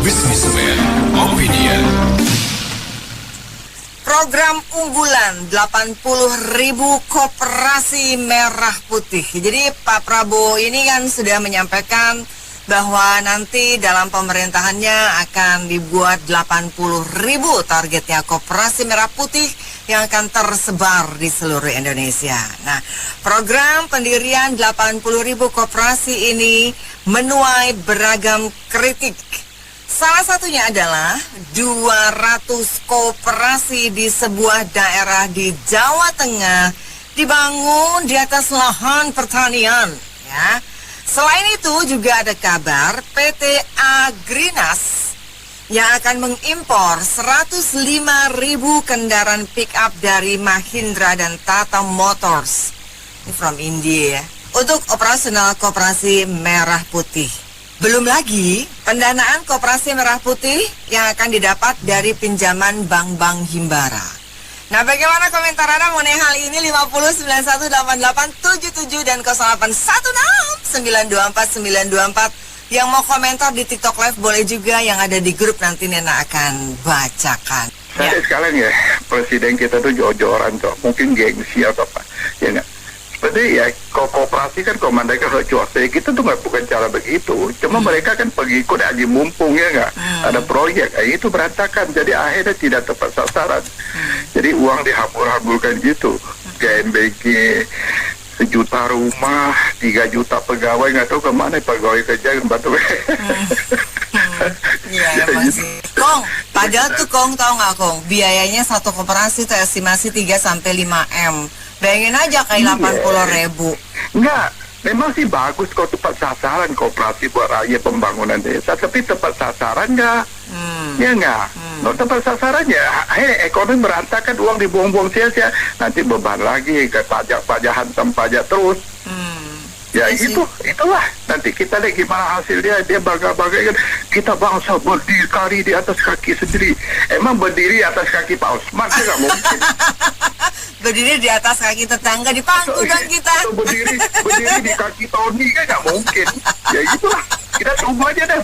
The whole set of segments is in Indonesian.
Businessman Opinion. Program unggulan 80.000 koperasi merah putih. Jadi Pak Prabowo ini kan sudah menyampaikan bahwa nanti dalam pemerintahannya akan dibuat 80.000 targetnya koperasi merah putih yang akan tersebar di seluruh Indonesia. Nah, program pendirian 80.000 koperasi ini menuai beragam kritik. Salah satunya adalah 200 koperasi di sebuah daerah di Jawa Tengah dibangun di atas lahan pertanian, ya. Selain itu juga ada kabar PT Agrinas yang akan mengimpor 105.000 kendaraan pick-up dari Mahindra dan Tata Motors. Ini from India ya. Untuk operasional koperasi merah putih. Belum lagi pendanaan koperasi merah putih yang akan didapat dari pinjaman bank-bank himbara. Nah, bagaimana komentar Anda mengenai hal ini? 50918877 dan 0816924924. Yang mau komentar di TikTok Live boleh juga, yang ada di grup nanti Nena akan bacakan. Saya sekarang ya, presiden kita tuh jor-joran tuh, mungkin gengsi atau apa, ya nggak? Seperti ya, kooperasi kan komandannya hak cuaca, kita tuh nggak bukan cara begitu. Cuma mereka kan pengikut aji mumpung ya nggak? Ada proyek, itu berantakan, jadi akhirnya tidak tepat sasaran. Jadi uang dihambur-hamburkan gitu. GMBG 1 juta rumah, 3 juta pegawai, nggak tahu kemana pegawai kerja bantu. Iya, masih. Kong, padahal tuh Kong, tahu nggak Kong, biayanya satu koperasi tuh estimasi 3-5 M. Bayangin aja kayak 80.000. Enggak, memang sih bagus kalau tepat sasaran koperasi buat rakyat pembangunan desa, tapi tepat sasaran enggak. Ya enggak. Kalau tepat sasarannya, akhirnya ekonomi berantakan, uang dibuang-buang sia-sia, nanti beban lagi ke pajak hantam pajak terus. Ya itulah. Nanti kita lihat gimana hasilnya. Dia bangga-bangga kan, kita bangsa berdiri di atas kaki sendiri. Emang berdiri di atas kaki Pak Osman? Nggak mungkin. Berdiri di atas kaki tetangga di pangku dong kita. Berdiri di kaki Tony kan nggak mungkin. Ya itulah. Kita tunggu aja deh.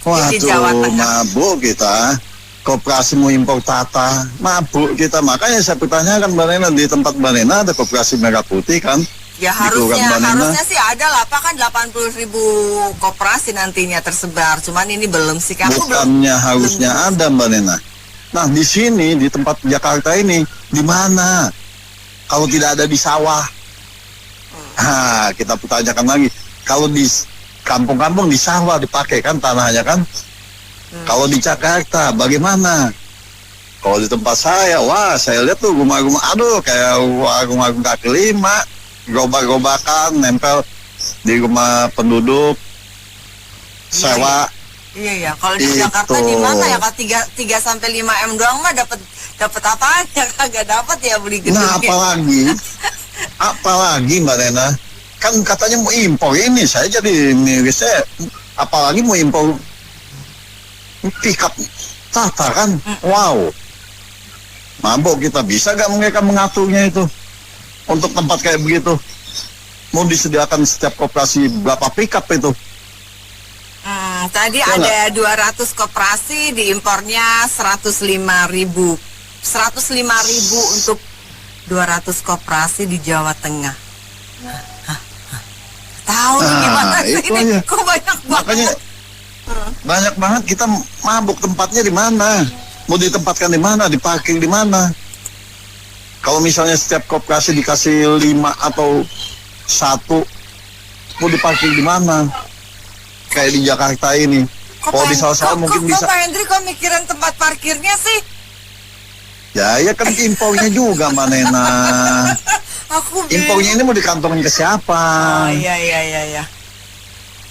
Waduh, mabuk kita. Koperasi mau impor Tata, mabuk kita. Makanya saya pertanyakan Mbak Nena, di tempat Mbak Nena ada koperasi merah putih kan? Ya harusnya sih ada lah, Pak, kan 80.000 koperasi nantinya tersebar. Cuman ini belum sih. Bukannya harusnya ada Mbak Nena. Nah di sini di tempat Jakarta ini di mana? Kalau tidak ada di sawah, kita pertanyakan lagi. Kalau di kampung-kampung di sawah dipakai kan tanahnya kan? Kalau di Jakarta bagaimana? Kalau di tempat saya, wah saya lihat tuh rumah-rumah, aduh kayak rumah-rumah kaki lima. Gobak-gobakan nempel di rumah penduduk sewa. Iya. Kalau di Jakarta di mana ya? Kalau 3-5 M doang mah dapat apaan ya? Kagak dapat ya beli gedung. Nah, apalagi Mbak Nena, kan katanya mau impor ini, saya jadi mirisnya. Apalagi mau impor pickup Tata kan, wow. Mabok kita, bisa gak mereka mengaturnya itu? Untuk tempat kayak begitu, mau disediakan setiap koperasi berapa pickup itu? Tadi ya ada 200 koperasi, diimpornya 105.000 untuk 200 koperasi di Jawa Tengah. Tahu gimana sih ini? Kok banyak banget? Makanya banyak banget, kita mabuk tempatnya di mana? Mau ditempatkan di mana? Diparkir di mana? Kalau misalnya setiap koperasi dikasih 5 atau 1, mau diparkir di mana? Kayak di Jakarta ini. Kalau di salah-salah mungkin bisa. Pak Hendri kok mikirin tempat parkirnya sih? Ya kan impornya juga Mbak Nena. Impornya ini mau dikantongin ke siapa? Oh iya.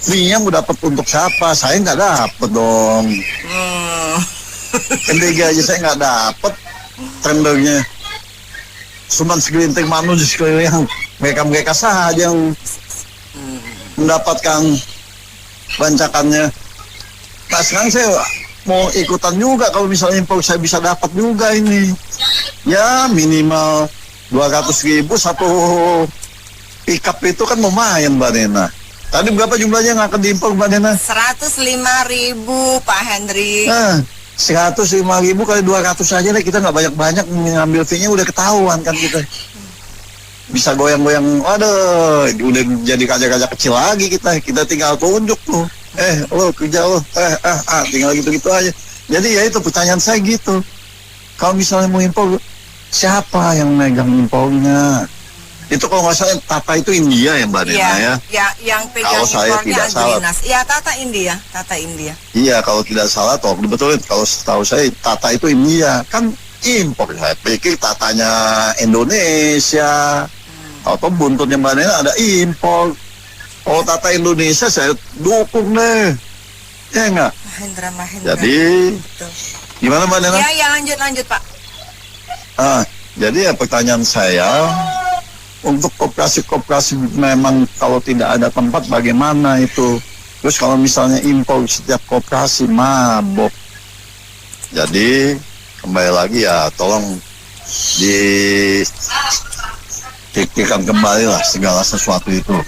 Fee-nya mau dapat untuk siapa? Saya nggak dapat dong. NDG aja saya nggak dapat tendernya. Cuman segelintir manusia sekalian, mereka saja yang mendapatkan bancakannya. Nah sekarang saya mau ikutan juga, kalau misalnya impor saya bisa dapat juga ini. Ya minimal 200.000 satu pickup itu kan lumayan Mbak Nena. Tadi berapa jumlahnya yang akan diimpor Mbak Nena? 105.000 Pak Henry. Nah, 105.000 kali 200 aja deh, kita nggak banyak-banyak ngambil fee-nya udah ketahuan kan kita. Bisa goyang-goyang, waduh, udah jadi kaca-kaca kecil lagi kita tinggal tunjuk tuh. Lo kerja lo, tinggal gitu-gitu aja. Jadi ya itu pertanyaan saya gitu. Kalau misalnya mau impor, siapa yang megang impornya? Itu kalau nggak salah Tata itu India ya Mbak Nena ya? Ya, yang pegang Kalau saya impornya tidak salah. Agrinas. Ya, Tata India. Iya, kalau tidak salah toh betul. Kalau setahu saya Tata itu India kan impor. Saya pikir Tatanya Indonesia. Atau buntutnya Mbak Nena ada impor. Kalau Tata Indonesia saya dukung deh. Ya enggak? Mahendra. Jadi Betul. gimana Mbak Nena? Ya, lanjut Pak. Jadi ya pertanyaan saya, untuk koperasi memang kalau tidak ada tempat bagaimana itu? Terus kalau misalnya impor setiap koperasi mabok. Jadi kembali lagi ya tolong dipikirkan kembali lah segala sesuatu itu.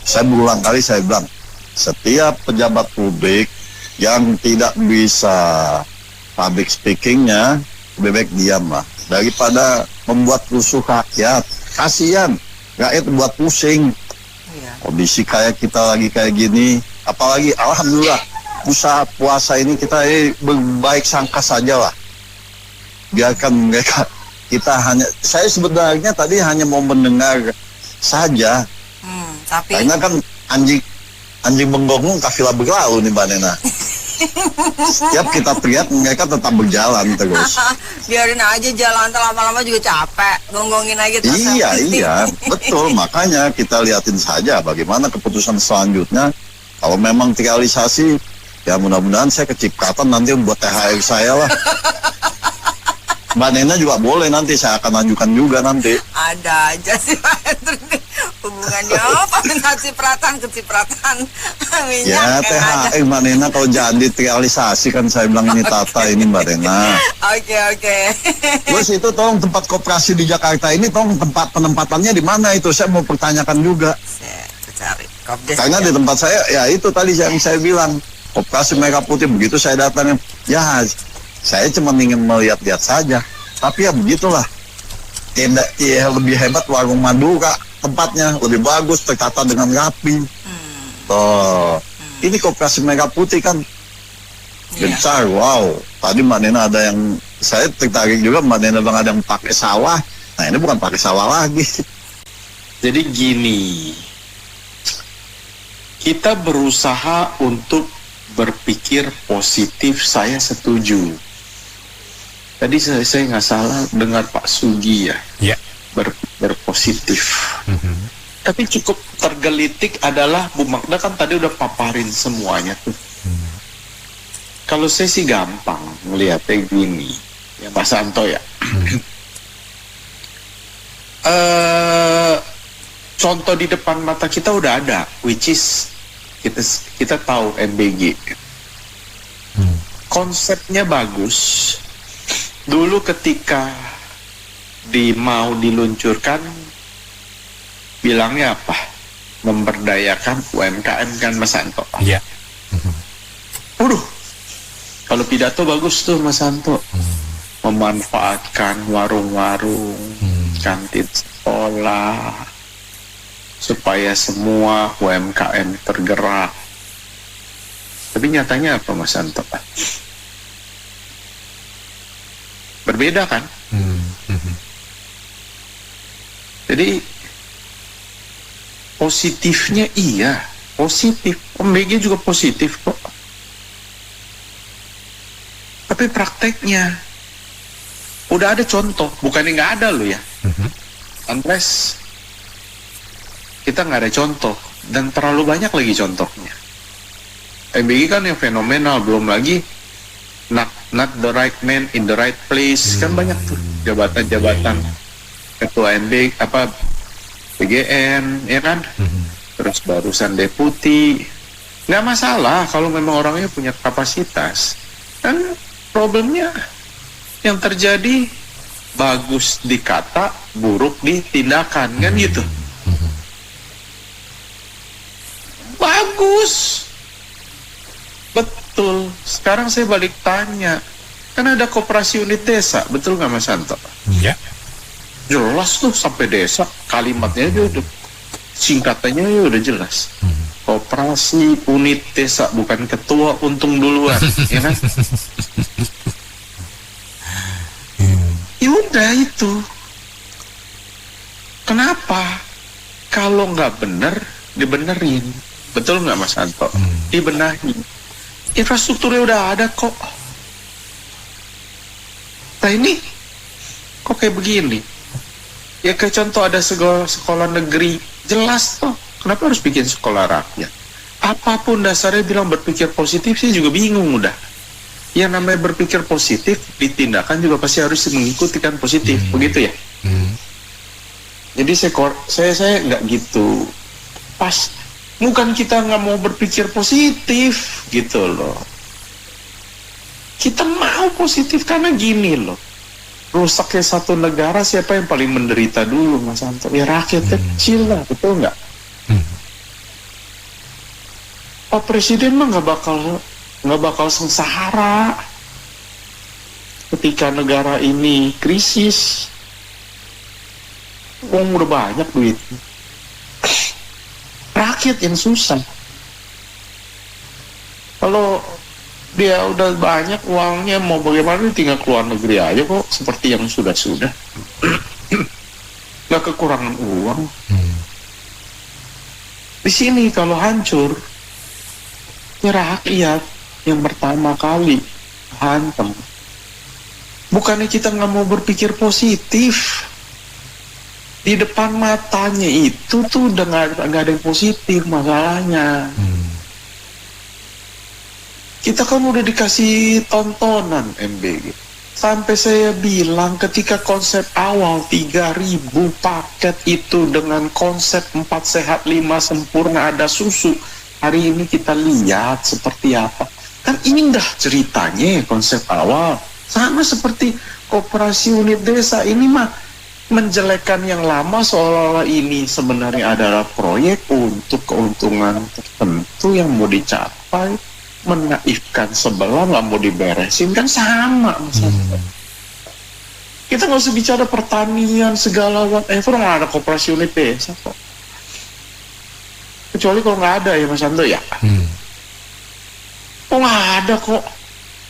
Saya berulang kali saya bilang, setiap pejabat publik yang tidak bisa public speakingnya lebih baik diam lah daripada membuat rusuh rakyat. Kasihan rakyat buat pusing. Kondisi kayak kita lagi kayak gini, apalagi alhamdulillah usaha puasa ini kita berbaik sangka saja lah. Biarkan mereka, saya sebenarnya tadi hanya mau mendengar saja. Tapi karena kan anjing menggonggong kafilah berlalu nih Mbak Nena. Setiap kita teriak mereka tetap berjalan terus. biarin aja jalan, lama-lama juga capek, gonggongin aja terus. Iya, betul. Makanya kita liatin saja bagaimana keputusan selanjutnya. Kalau memang terrealisasi, ya mudah-mudahan saya kecipratan nanti buat THR saya lah. Mbak Nena juga boleh, nanti saya akan ajukan juga nanti. Ada aja sih Pak Henry. Hubungannya apa dengan kecipratan minyak Ya THR Mbak Nena kalau jadi terrealisasi kan saya bilang ini Tata ini Mbak Nena. Oke. Terus itu tolong tempat koperasi di Jakarta ini tolong tempat penempatannya di mana itu saya mau pertanyakan juga. Saya cari. Karena di tempat saya ya itu tadi yang saya bilang koperasi Merah Putih, begitu saya datang ya saya cuma ingin melihat-lihat saja. Tapi ya begitulah. Ya, lebih hebat warung Madura, tempatnya lebih bagus, tertata dengan rapi. Ini koperasi Merah Putih kan besar, wow. Tadi Mbak Nena ada yang, saya tertarik juga Mbak Nena bilang ada yang pakai sawah. Nah ini bukan pakai sawah lagi. Jadi gini, kita berusaha untuk berpikir positif, saya setuju. Tadi saya nggak salah dengar Pak Sugi ya, berpositif. Tapi cukup tergelitik adalah Bu Magda kan tadi udah paparin semuanya tuh. Kalau saya sih gampang melihatnya gini, ya Mas Santo ya. Contoh di depan mata kita udah ada, which is kita tahu MBG. Konsepnya bagus. Dulu ketika mau diluncurkan, bilangnya apa? Memberdayakan UMKM kan Mas Santo. Iya. Kalau pidato bagus tuh Mas Santo. Memanfaatkan warung-warung, kantin sekolah, supaya semua UMKM tergerak. Tapi nyatanya apa Mas Santo? Berbeda kan? Jadi positifnya iya, positif. MBG juga positif kok. Tapi prakteknya udah ada contoh, bukannya nggak ada loh ya. Andres, kita nggak ada contoh dan terlalu banyak lagi contohnya. MBG kan yang fenomenal, belum lagi not the right man in the right place, kan banyak tuh jabatan-jabatan ketua MBG PGN ya kan, terus barusan deputi, nggak masalah kalau memang orangnya punya kapasitas. Kan problemnya yang terjadi bagus di kata, buruk di tindakan kan gitu. bagus. Betul. Sekarang saya balik tanya, kan ada koperasi unit desa, betul nggak Mas Santo? Ya. Jelas tuh sampai desa, kalimatnya aja udah, singkatannya aja udah jelas. Koperasi unit desa, bukan ketua untung duluan, ya kan? Ya udah itu. Kenapa? Kalau nggak bener, dibenerin. Betul nggak Mas Anto? Dibenahi. Infrastrukturnya udah ada kok. Nah ini, kok kayak begini? Ya kayak contoh ada sekolah negeri, jelas toh. Kenapa harus bikin sekolah rakyat? Apapun dasarnya bilang berpikir positif, saya juga bingung udah. Yang namanya berpikir positif, ditindakan juga pasti harus mengikuti kan positif, begitu ya? Jadi saya nggak gitu. Pas, bukan kita nggak mau berpikir positif gitu loh. Kita mau positif karena gini loh. Rusaknya satu negara, siapa yang paling menderita dulu Mas Anto? Ya rakyat kecil lah, betul nggak? Pak Presiden mah nggak bakal sengsara ketika negara ini krisis. Uang udah banyak duit, rakyat yang susah. Kalau dia udah banyak uangnya, mau bagaimana tinggal keluar negeri aja kok, seperti yang sudah-sudah. Nggak kekurangan uang. Di sini kalau hancur, ya rakyat yang pertama kali hantam. Bukannya kita nggak mau berpikir positif. Di depan matanya itu tuh udah nggak ada yang positif masalahnya. Kita kan udah dikasih tontonan MBG. Sampai saya bilang ketika konsep awal 3.000 paket itu dengan konsep 4 sehat 5 sempurna ada susu. Hari ini kita lihat seperti apa. Kan ini dah ceritanya konsep awal. Sama seperti koperasi unit desa ini mah menjelekkan yang lama seolah-olah ini sebenarnya adalah proyek untuk keuntungan tertentu yang mau dicapai, menaifkan sebelah nggak mau diberesin, kan sama maksudnya. Kita nggak usah bicara pertanian segala whatever, nggak ada koperasi unit desa kok. Kecuali kalau nggak ada ya Mas Anto ya. Oh nggak ada kok.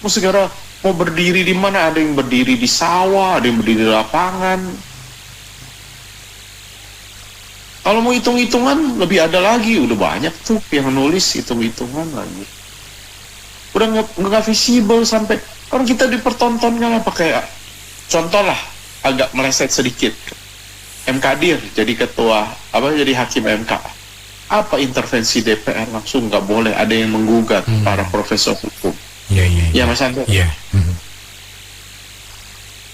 Mau segera mau berdiri di mana, ada yang berdiri di sawah, ada yang berdiri di lapangan. Kalau mau hitung-hitungan lebih ada lagi, udah banyak tuh yang nulis hitung-hitungan lagi. Udah nggak visible sampai orang kita dipertontonkan apa kayak contoh lah agak meleset sedikit. MKdir jadi ketua jadi hakim MK. Apa intervensi DPR langsung nggak boleh, ada yang menggugat para profesor hukum. Ya Mas Andro.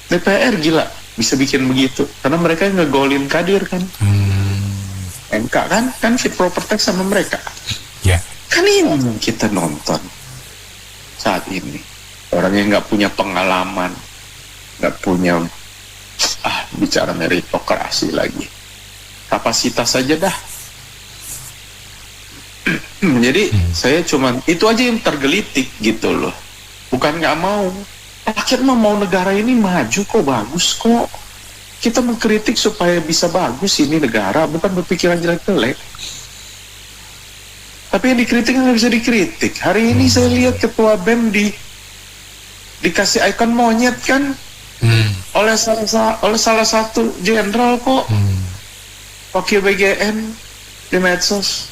DPR gila bisa bikin begitu karena mereka ngegolin Kadir kan. MK kan fit for protect sama mereka. Kan ini kita nonton saat ini orang yang nggak punya pengalaman, nggak punya bicara meritokrasi lagi, kapasitas saja dah. Jadi saya cuman itu aja yang tergelitik gitu loh. Bukan nggak mau, rakyat mau negara ini maju kok, bagus kok. Kita mengkritik supaya bisa bagus ini negara, bukan berpikiran jelek-jelek. Tapi yang dikritik nggak bisa dikritik. Hari ini saya lihat ketua BEM dikasih ikon monyet kan, oleh salah satu jenderal kok, wakil BGN di medsos.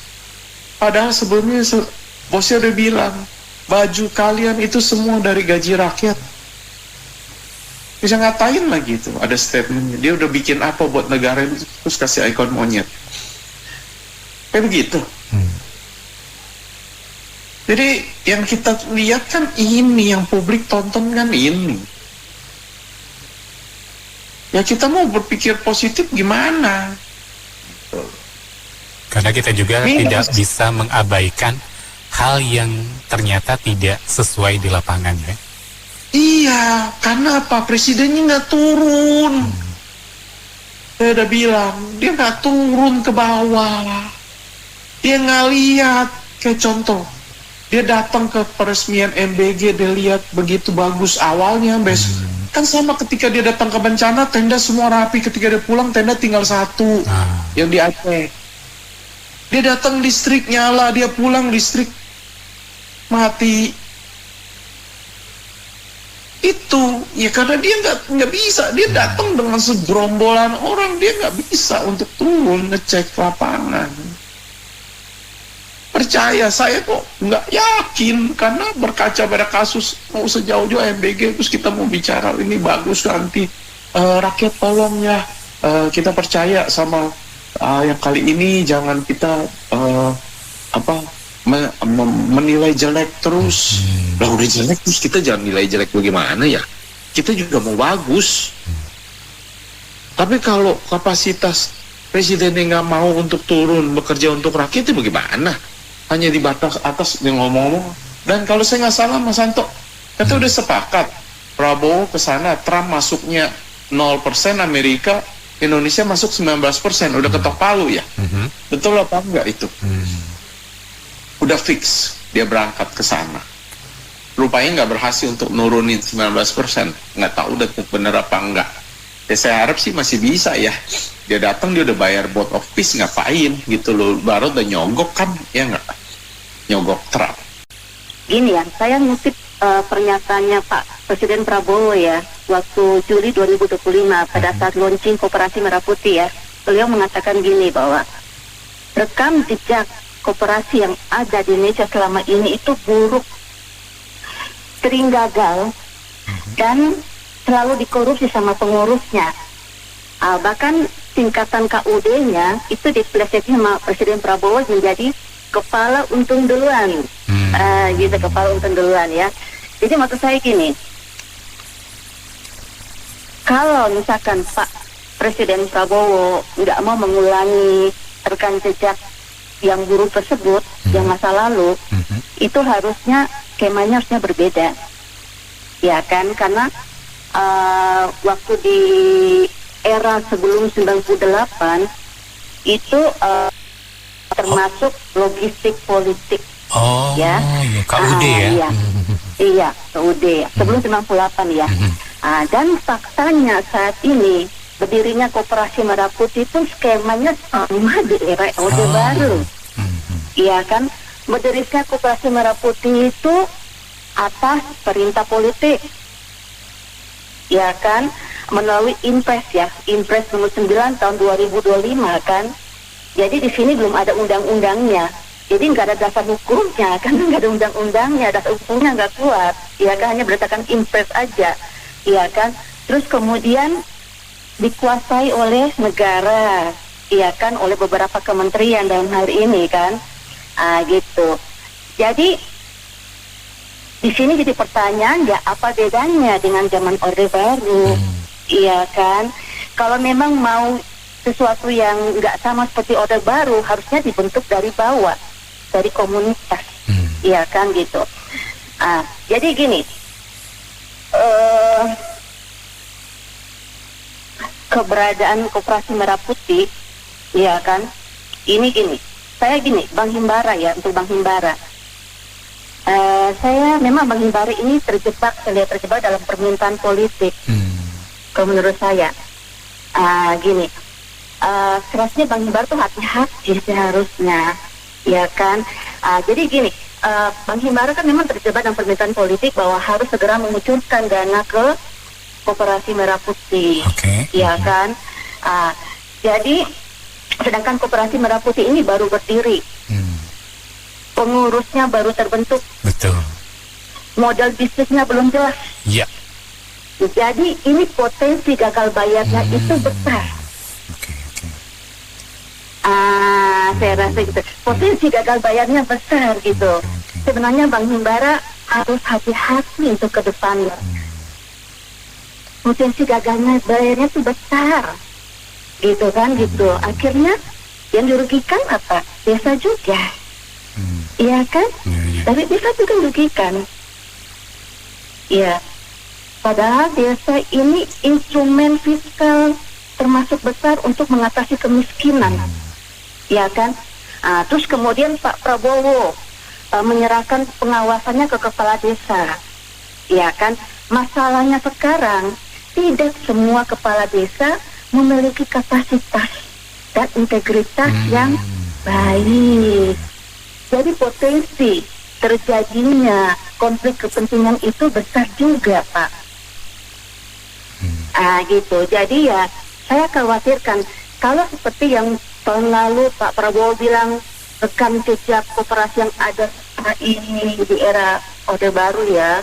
Padahal sebelumnya bosnya udah bilang baju kalian itu semua dari gaji rakyat. Bisa ngatain lagi itu, ada statementnya. Dia udah bikin apa buat negara ini, terus kasih ikon monyet. Kayak begitu. Jadi yang kita lihat kan ini, yang publik tonton kan ini. Ya kita mau berpikir positif gimana? Karena kita juga tidak bisa mengabaikan hal yang ternyata tidak sesuai di lapangan ya. Iya, karena apa? Presidennya nggak turun. Saya udah bilang, dia nggak turun ke bawah. Dia nggak lihat Kayak contoh, dia datang ke peresmian MBG, dia lihat begitu bagus awalnya, kan sama ketika dia datang ke bencana, tenda semua rapi, ketika dia pulang tenda tinggal satu yang di Aceh. Dia datang listrik nyala, dia pulang listrik mati. Itu ya karena dia nggak bisa, dia datang dengan segerombolan orang, dia nggak bisa untuk turun ngecek lapangan. Percaya saya kok nggak yakin, karena berkaca pada kasus mau sejauh-jauh MBG, terus kita mau bicara ini bagus nanti rakyat tolong ya, kita percaya sama yang kali ini, jangan kita menilai jelek terus. Lah udah jelek terus kita jangan nilai jelek bagaimana ya, kita juga mau bagus. Tapi kalau kapasitas presidennya nggak mau untuk turun bekerja untuk rakyat itu bagaimana? Hanya di batas atas dia ngomong-ngomong. Dan kalau saya nggak salah Mas Santo, kita udah sepakat Prabowo ke sana, Trump masuknya 0%, Amerika, Indonesia masuk 19%, udah ketok palu ya. Betul apa enggak itu? Udah fix dia berangkat ke sana. Rupanya nggak berhasil untuk nurunin 19%, nggak tahu udah bener apa enggak. Ya saya harap sih masih bisa ya. Dia datang, dia udah bayar board of peace, ngapain gitu loh, baru udah nyogok kan, ya nggak? Nyogok Trump. Gini ya, saya ngutip pernyataannya Pak Presiden Prabowo ya, waktu Juli 2025 pada saat launching Koperasi Merah Putih ya, beliau mengatakan gini bahwa rekam jejak koperasi yang ada di Indonesia selama ini itu buruk, sering gagal, dan selalu dikorupsi sama pengurusnya. Bahkan tingkatan KUD-nya itu dipelesetnya sama Presiden Prabowo menjadi kepala untung duluan, gitu, kepala untung duluan ya. Jadi maksud saya gini, kalau misalkan Pak Presiden Prabowo nggak mau mengulangi rekam jejak yang buruk tersebut, yang masa lalu, itu harusnya skemanya harusnya berbeda, ya kan? Karena waktu di era sebelum 98 itu termasuk logistik politik. Ya. KUD ya? Iya, iya, KUD ya. Sebelum 98 ya. Dan faktanya saat ini berdirinya Koperasi Merah Putih pun skemanya sama di era Orde Baru. Iya kan? Berdirinya Koperasi Merah Putih itu atas perintah politik. Ya kan? Melalui Impres ya. Impres nomor 9 tahun 2025 kan. Jadi di sini belum ada undang-undangnya. Jadi nggak ada dasar hukumnya, kan nggak ada undang-undangnya, dasar hukumnya nggak kuat. Ya kan, hanya berdasarkan Impres aja. Ya kan. Terus kemudian dikuasai oleh negara, ya kan, oleh beberapa kementerian dalam hal ini kan, gitu. Jadi di sini jadi pertanyaan, ya apa bedanya dengan zaman Orde Baru, iya kan? Kalau memang mau sesuatu yang nggak sama seperti Orde Baru, harusnya dibentuk dari bawah, dari komunitas, iya kan gitu. Jadi gini. Keberadaan Koperasi Merah Putih, ya kan, ini gini, saya gini, Bang Himbara ya, untuk Bang Himbara, saya memang Bang Himbara ini terjebak dalam permintaan politik, kalau menurut saya, gini, seharusnya Bang Himbara tuh hati-hati seharusnya, ya kan, jadi gini, Bang Himbara kan memang terjebak dalam permintaan politik bahwa harus segera mengucurkan dana ke Koperasi Merah Putih, ya kan? Jadi, sedangkan Koperasi Merah Putih ini baru berdiri, pengurusnya baru terbentuk, betul. Modal bisnisnya belum jelas. Iya. Jadi ini potensi gagal bayarnya itu besar. Saya rasa gitu. Potensi gagal bayarnya besar gitu. Sebenarnya Bang Himbara harus hati-hati untuk ke depannya. Potensi gagalnya bayarnya itu besar, gitu kan, gitu. Akhirnya yang dirugikan apa? Desa juga, iya kan? Tapi desa juga dirugikan, iya. Padahal desa ini instrumen fiskal termasuk besar untuk mengatasi kemiskinan, iya kan? Terus kemudian Pak Prabowo menyerahkan pengawasannya ke kepala desa, ya kan? Masalahnya sekarang tidak semua kepala desa memiliki kapasitas dan integritas yang baik. Jadi potensi terjadinya konflik kepentingan itu besar juga, Pak. Gitu. Jadi ya saya khawatirkan kalau seperti yang tahun lalu Pak Prabowo bilang rekam jejak koperasi yang ada saat ini di era Orde Baru ya,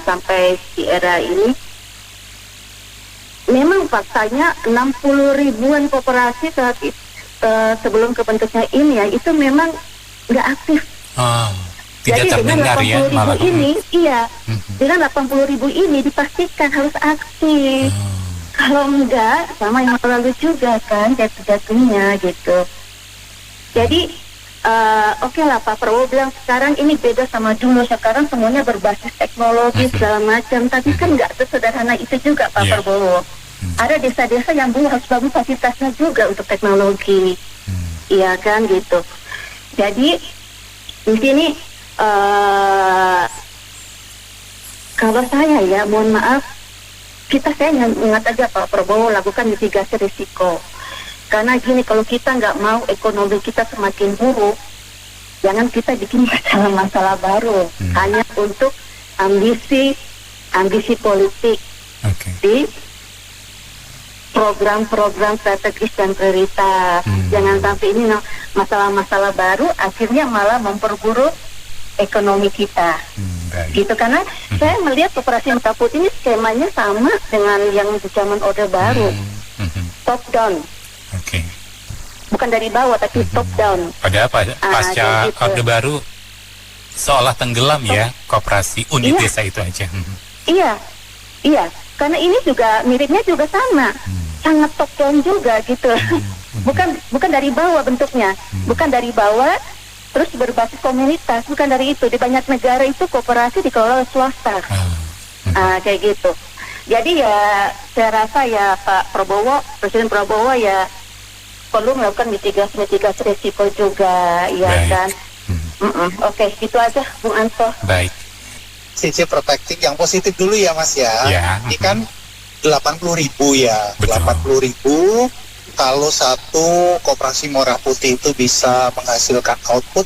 sampai di era ini, memang faktanya 60 ribuan koperasi saat sebelum kebentuknya ini ya, itu memang nggak aktif. Tidak jadi terdengar ya malah. Ini, dengan 80 ribu ini dipastikan harus aktif. Kalau enggak, sama yang lalu juga kan jatuh-jatuhnya gitu. Jadi oke lah Pak Prabowo bilang sekarang ini beda sama dulu, sekarang semuanya berbasis teknologi segala macam. Tapi kan nggak sesederhana itu juga Pak Prabowo. Ada desa-desa yang dulu harus bangun fasilitasnya juga untuk teknologi, iya kan gitu. Jadi di sini kalau saya ya, mohon maaf, saya ingat aja Pak Prabowo lakukan mitigasi risiko. Karena gini, kalau kita nggak mau ekonomi kita semakin buruk, jangan kita bikin masalah baru hanya untuk ambisi politik di program-program strategis dan prioritas. Jangan sampai ini masalah-masalah baru akhirnya malah memperburuk ekonomi kita. Gitu, karena saya melihat koperasi Merah Putih ini skemanya sama dengan yang di zaman Orde Baru. Top down. Bukan dari bawah tapi top down. Pada pasca gitu. Orde Baru seolah tenggelam ya koperasi unit desa itu aja. Iya. Karena ini juga miripnya juga sama. Sangat top down juga gitu. Bukan dari bawah bentuknya. Bukan dari bawah terus berbasis komunitas, bukan dari itu. Di banyak negara itu koperasi dikelola oleh swasta. Kayak gitu. Jadi ya saya rasa ya Presiden Prabowo ya perlu melakukan mitigasi risiko juga, ya kan. Oke, gitu aja Bung Anto. Baik. Sisi perspektif yang positif dulu ya Mas ya. Ini kan 80 ribu ya. Betul. 80 ribu kalau satu koperasi Merah Putih itu bisa menghasilkan output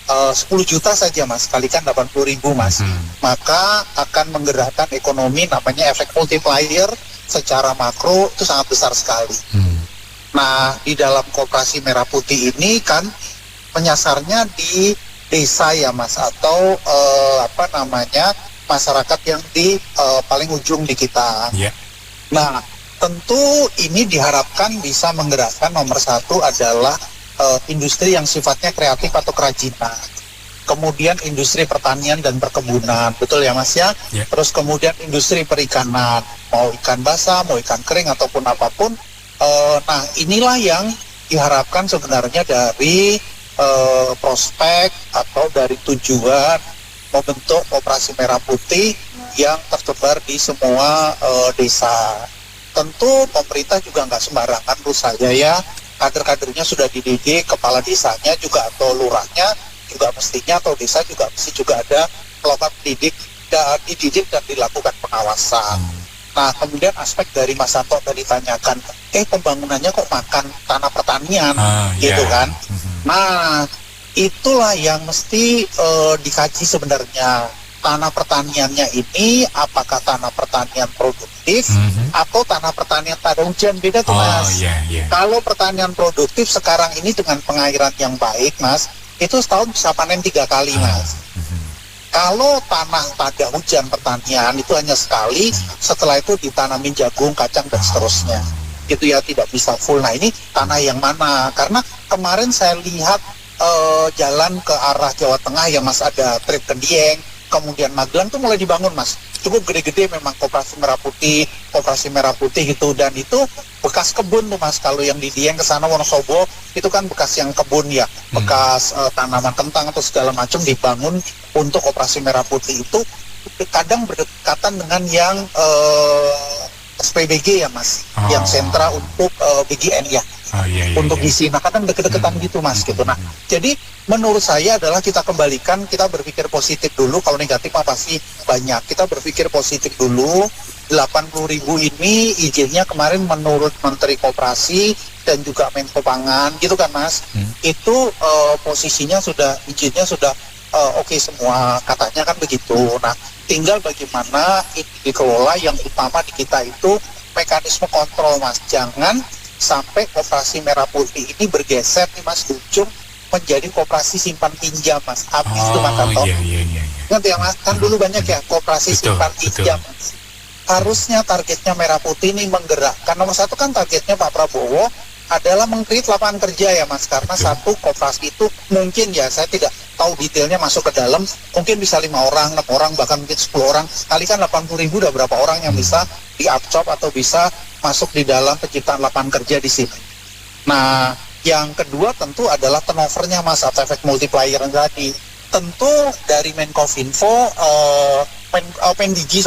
10 juta saja Mas, kalikan 80 ribu Mas, maka akan menggerakkan ekonomi, namanya efek multiplier secara makro itu sangat besar sekali. Nah, di dalam koperasi Merah Putih ini kan menyasarnya di desa ya Mas, atau masyarakat yang di paling ujung di kita. Nah, tentu ini diharapkan bisa menggerakkan nomor satu adalah industri yang sifatnya kreatif atau kerajinan. Kemudian industri pertanian dan perkebunan, betul ya Mas ya? Terus kemudian industri perikanan, mau ikan basah, mau ikan kering ataupun apapun. Nah, inilah yang diharapkan sebenarnya dari prospek atau dari tujuan membentuk Koperasi Merah Putih yang tersebar di semua desa. Tentu pemerintah juga nggak sembarangan menurut saya ya, kader-kadernya sudah dididik, kepala desanya juga atau lurahnya juga mestinya atau desa juga mesti juga ada melakukan dididik dan dilakukan pengawasan. Nah, kemudian aspek dari Mas Santo tadi tanyakan, pembangunannya kok makan tanah pertanian, gitu kan? Nah, itulah yang mesti dikaji sebenarnya. Tanah pertaniannya ini apakah tanah pertanian produktif atau tanah pertanian tak ada hujan, beda tuh Mas. Kalau pertanian produktif sekarang ini dengan pengairan yang baik Mas, itu setahun bisa panen 3 kali Mas. Kalau tanah tak ada hujan pertanian itu hanya sekali, setelah itu ditanamin jagung, kacang dan seterusnya. Itu ya tidak bisa full. Nah, ini tanah yang mana? Karena kemarin saya lihat jalan ke arah Jawa Tengah ya Mas, ada trip ke Dieng, kemudian Magelang tuh mulai dibangun Mas, cukup gede-gede memang Koperasi Merah Putih gitu, dan itu bekas kebun tuh Mas. Kalau yang di Dieng ke sana Wonosobo itu kan bekas yang kebun ya, bekas tanaman kentang atau segala macam dibangun untuk Koperasi Merah Putih. Itu kadang berdekatan dengan yang SPBG ya Mas, yang sentra untuk BGN ya. untuk isi. Nah kadang deket-deketan gitu mas gitu. Nah jadi menurut saya adalah kita kembalikan, kita berpikir positif dulu. Kalau negatif apa sih banyak, kita berpikir positif dulu. 80.000 ini izinnya kemarin menurut Menteri Koperasi dan juga Menko Pangan gitu kan mas. Itu posisinya sudah, izinnya sudah oke semua, katanya kan begitu. Nah tinggal bagaimana ini dikelola. Yang utama di kita itu mekanisme kontrol mas, jangan sampai koperasi merah putih ini bergeser nih mas, ujung menjadi koperasi simpan pinjam mas. Habis itu mas Anto. Ngerti ya mas, kan dulu banyak ya koperasi simpan pinjam mas. Harusnya targetnya merah putih ini menggerakkan, nomor satu kan targetnya Pak Prabowo adalah meng-create lapangan kerja ya mas, karena satu koperasi itu mungkin ya, saya tidak tahu detailnya masuk ke dalam, mungkin bisa 5 orang, 6 orang, bahkan mungkin 10 orang, kalikan 80.000 udah berapa orang yang bisa di-absorb atau bisa masuk di dalam penciptaan lapangan kerja di sini. Nah yang kedua tentu adalah turnovernya mas, atau efek multiplier tadi. Tentu dari Menkominfo, Pendigi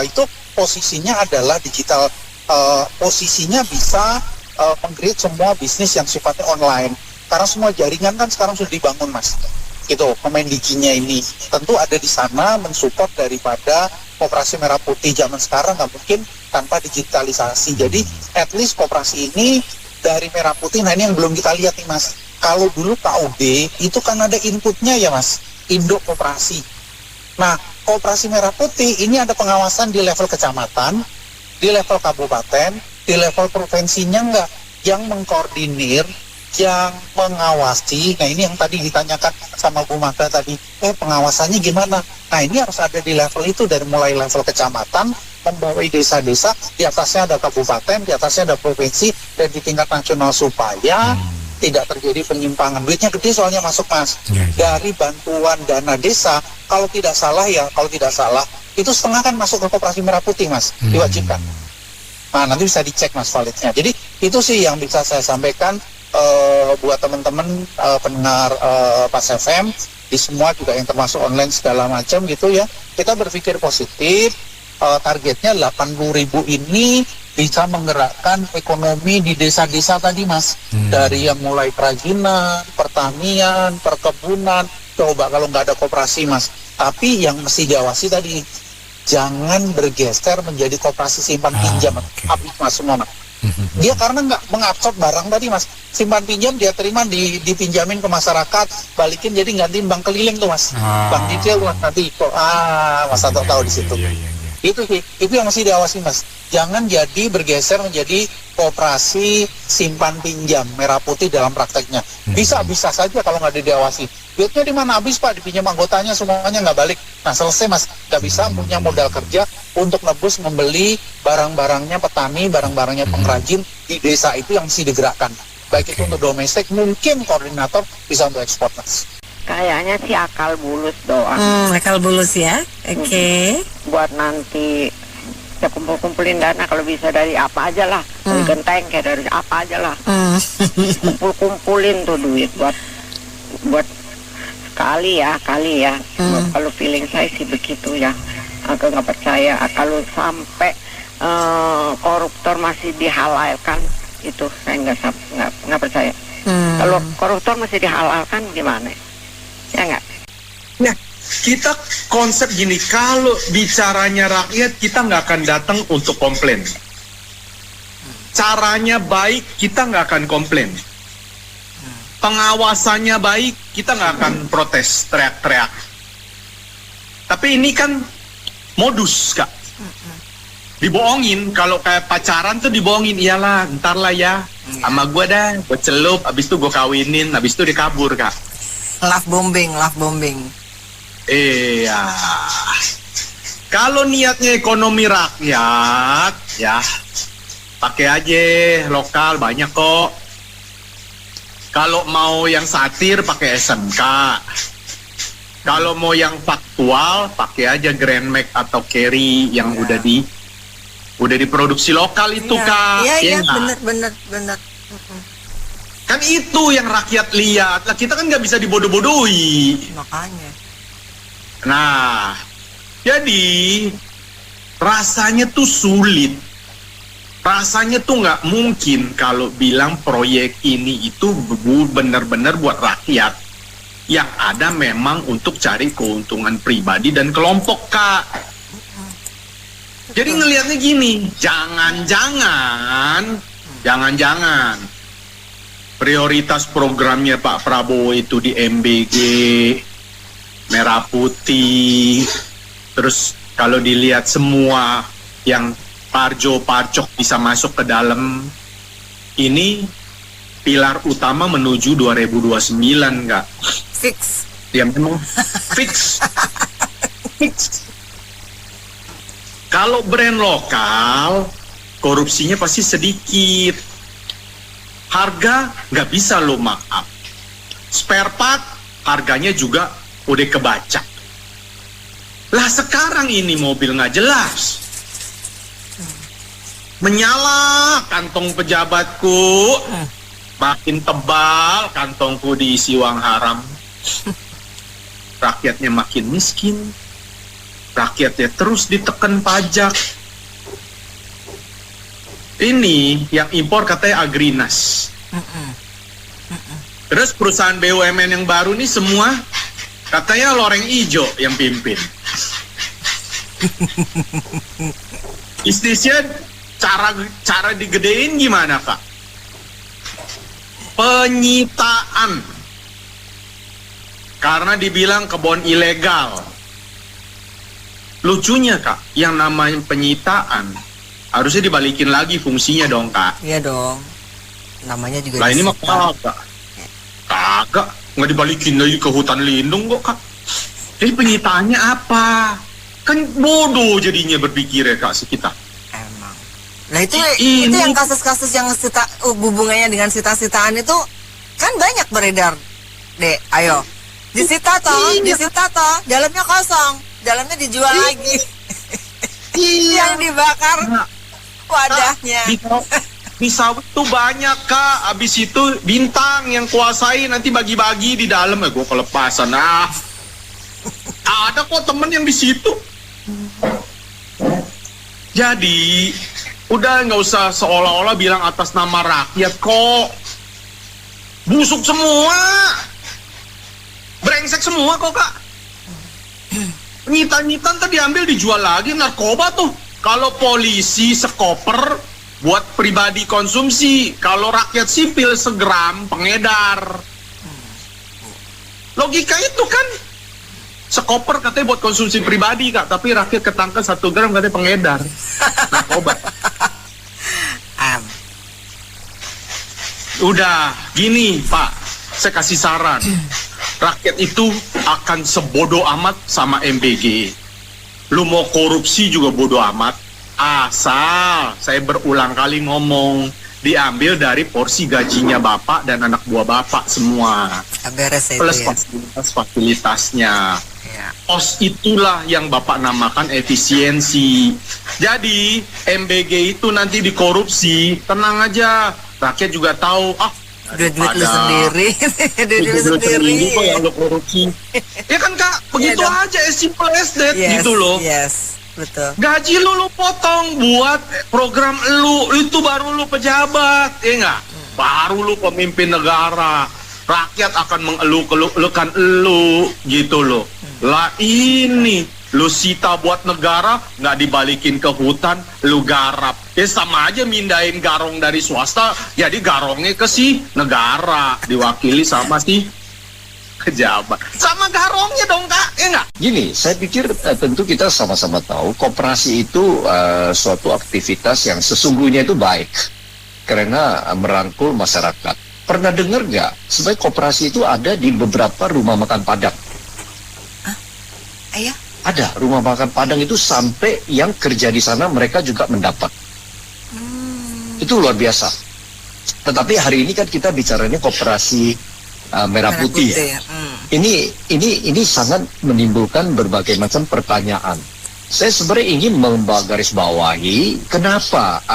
itu posisinya adalah digital, posisinya bisa meng-create semua bisnis yang sifatnya online, karena semua jaringan kan sekarang sudah dibangun mas, gitu. Mendiginya ini tentu ada di sana mensupport daripada koperasi merah putih zaman sekarang, nggak mungkin tanpa digitalisasi. Jadi at least koperasi ini dari merah putih. Nah ini yang belum kita lihat nih mas. Kalau dulu KUB itu kan ada inputnya ya mas, induk koperasi. Nah koperasi merah putih ini ada pengawasan di level kecamatan, di level kabupaten, di level provinsinya enggak, yang mengkoordinir, yang mengawasi. Nah ini yang tadi ditanyakan sama Bu Magda tadi, pengawasannya gimana? Nah ini harus ada di level itu, dari mulai level kecamatan, membawai desa-desa, di atasnya ada kabupaten, di atasnya ada provinsi, dan di tingkat nasional, supaya tidak terjadi penyimpangan. Duitnya gede soalnya masuk mas, dari bantuan dana desa, kalau tidak salah itu setengah kan masuk ke koperasi merah putih mas, diwajibkan. Nah nanti bisa dicek mas validnya. Jadi itu sih yang bisa saya sampaikan buat teman-teman pendengar Pas FM, di semua juga yang termasuk online segala macam gitu ya. Kita berpikir positif, targetnya 80.000 ini bisa menggerakkan ekonomi di desa-desa tadi mas, dari yang mulai kerajinan, pertanian, perkebunan. Coba kalau nggak ada koperasi mas, tapi yang mesti diawasi tadi, jangan bergeser menjadi koperasi simpan pinjam. Habis mas semua mas. Dia karena nggak mengabsorb barang tadi mas, simpan pinjam dia terima dipinjamin ke masyarakat, balikin jadi gantiin bank keliling tuh mas, bank detail tuh nanti kok mas atau tahu di situ. Itu yang mesti diawasi mas, jangan jadi bergeser menjadi koperasi simpan pinjam merah putih dalam prakteknya. Bisa saja kalau nggak diawasi, duitnya di mana habis pak, dipinjam anggotanya semuanya nggak balik. Nah selesai mas, nggak bisa punya modal kerja untuk nebus membeli barang-barangnya petani, barang-barangnya pengrajin di desa. Itu yang mesti digerakkan, baik itu untuk domestik, mungkin koordinator bisa untuk ekspor mas. Kayaknya sih akal bulus doang. Akal bulus ya. Oke. Buat nanti ya kumpulin dana, kalau bisa dari apa aja lah, dari genteng kayak dari apa aja lah. Kumpulin tuh duit buat kali ya. Kalau feeling saya sih begitu ya. Aku nggak percaya kalau sampai koruptor masih dihalalkan, itu saya nggak percaya. Kalau koruptor masih dihalalkan gimana? Ya nggak? Nah, kita konsep gini, kalau bicaranya rakyat kita nggak akan datang untuk komplain. Caranya baik, kita nggak akan komplain. Pengawasannya baik, kita nggak akan protes, teriak-teriak. Tapi ini kan modus kak, dibohongin. Kalau kayak pacaran tuh dibohongin, iyalah ntar lah ya, sama gue dah, gue celup, abis itu gue kawinin, abis itu dikabur kak. Love bombing. Iya. Kalau niatnya ekonomi rakyat, ya pakai aja lokal, banyak kok. Kalau mau yang satir pakai SMK. Kalau mau yang faktual pakai aja Grand Max atau Carry yang udah diproduksi lokal itu kak. Iya, bener. Kan itu yang rakyat lihat. Lah kita kan nggak bisa dibodoh-bodohi. Makanya. Nah, jadi rasanya tuh sulit rasanya tuh nggak mungkin kalau bilang proyek ini itu benar-benar buat rakyat. Yang ada memang untuk cari keuntungan pribadi dan kelompok, Kak. Jadi ngelihatnya gini, jangan-jangan prioritas programnya Pak Prabowo itu di MBG, Merah Putih, terus kalau dilihat semua yang parcok bisa masuk ke dalam ini pilar utama menuju 2029, Kak. Fix. Ya memang fix. Kalau brand lokal, korupsinya pasti sedikit. Harga nggak bisa lo markup. Spare part harganya juga udah kebaca. Lah sekarang ini mobil nggak jelas. Menyala kantong pejabatku, makin tebal kantongku diisi uang haram. Rakyatnya makin miskin, rakyatnya terus ditekan pajak. Ini yang impor katanya Agrinas. Terus perusahaan BUMN yang baru nih semua katanya loreng ijo yang pimpin. Bisnisnya cara digedein gimana, Kak? Penyitaan. Karena dibilang kebun ilegal. Lucunya, Kak, yang namanya penyitaan harusnya dibalikin lagi fungsinya dong, Kak. Iya dong. Namanya juga Lah ini mah kagak nggak dibalikin lagi ke hutan lindung kok, Kak. Jadi penyitaannya apa? Kan bodoh jadinya berpikir ya, Kak, kita. Emang. Nah itu yang kasus-kasus yang hubungannya dengan sita-sitaan itu kan banyak beredar, Dek. Ayo. Disita toh, dalamnya kosong, dalamnya dijual lagi. Yang dibakar wadahnya. Di sawit tuh banyak, Kak. Abis itu Bintang yang kuasai nanti bagi-bagi di dalam. Gue kelepasan. Ada kok temen yang di situ. Jadi udah nggak usah seolah-olah bilang atas nama rakyat kok. Busuk semua. Brengsek semua kok, Kak. Penyitaan tadi diambil dijual lagi, narkoba tuh. Kalau polisi sekoper buat pribadi konsumsi, kalau rakyat sipil segram pengedar. Logika itu kan sekoper katanya buat konsumsi pribadi, Kak, tapi rakyat ketangkep 1 gram katanya pengedar narkoba. Udah gini, Pak, saya kasih saran. Rakyat itu akan sebodoh amat sama MBG. Lu mau korupsi juga bodoh amat. Asal, saya berulang kali ngomong, diambil dari porsi gajinya Bapak dan anak buah Bapak semua. Beres itu plus ya. fasilitasnya. Ya. Pos itulah yang Bapak namakan efisiensi. Jadi, MBG itu nanti dikorupsi, tenang aja. Rakyat juga tahu, duit lu sendiri. duit lu sendiri kok yang lu korupsi. Ya kan, Kak, begitu aja, as simple as that, gitu loh. Yes, betul. Gaji lu potong buat program lu, itu baru lu pejabat, ya enggak? Baru lu pemimpin negara. Rakyat akan mengeluh-elukan lu, gitu loh. Lah ini lu sita buat negara, nggak dibalikin ke hutan, lu garap. Ya sama aja mindahin garong dari swasta, jadi garongnya ke si negara, diwakili sama si pejabat. Sama garongnya dong, Kak, ya nggak? Gini, saya pikir tentu kita sama-sama tahu koperasi itu suatu aktivitas yang sesungguhnya itu baik karena merangkul masyarakat. Pernah dengar nggak sebenarnya koperasi itu ada di beberapa rumah makan Padang? Ayah? Ada rumah makan Padang itu sampai yang kerja di sana mereka juga mendapat. Itu luar biasa. Tetapi hari ini kan kita bicaranya koperasi Merah Putih. Ya. Ini sangat menimbulkan berbagai macam pertanyaan. Saya sebenarnya ingin menggarisbawahi kenapa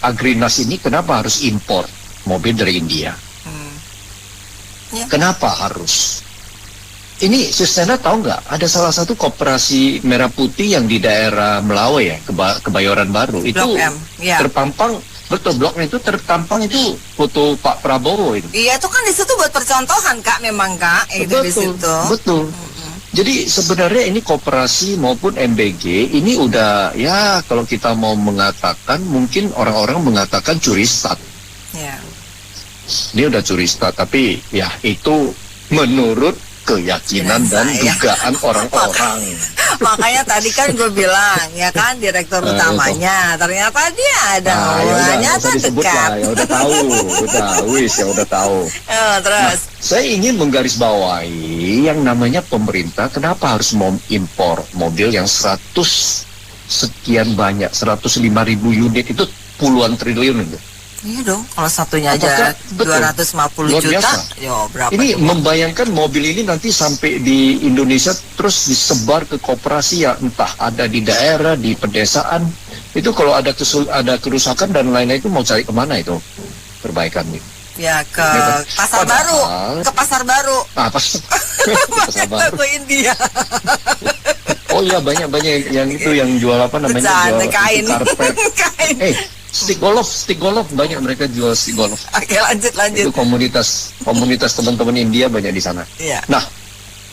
Agrinas ini kenapa harus impor mobil dari India. Kenapa harus? Ini Susana tahu nggak? Ada salah satu koperasi Merah Putih yang di daerah Melawai ya, Kebayoran Baru itu terpampang Betul, blognya itu tertampang itu foto Pak Prabowo itu. Iya, itu kan di situ buat percontohan Kak, memang Kak, itu di situ. Betul. Jadi sebenarnya ini koperasi maupun MBG ini udah, ya kalau kita mau mengatakan, mungkin orang-orang mengatakan curi start. Ya. Dia udah curi start, tapi ya itu menurut keyakinan dan dugaan orang-orang. Makanya tadi kan gue bilang, ya kan, direktur utamanya, ternyata dia ada hubungannya terdekat. Ya udah tahu, udah tahu. Terus? Saya ingin menggarisbawahi yang namanya pemerintah, kenapa harus mau impor mobil yang 100 sekian banyak, 105.000 unit, itu puluhan triliun itu. Iya dong, kalau satunya aja 250 juta, yo berapa? Ini membayangkan mobil ini nanti sampai di Indonesia terus disebar ke koperasi, ya entah ada di daerah, di pedesaan. Itu kalau ada kerusakan dan lain-lain itu mau cari kemana itu perbaikan itu? Ya ke pasar baru, ke pasar baru. Pasar baru. Ke India. Oh iya, banyak yang itu yang jual apa namanya? Jual kain. Karpet. Kain. Stick golf banyak mereka jual stick golf. Oke, lanjut. Itu komunitas teman-teman India banyak di sana. Iya. Nah,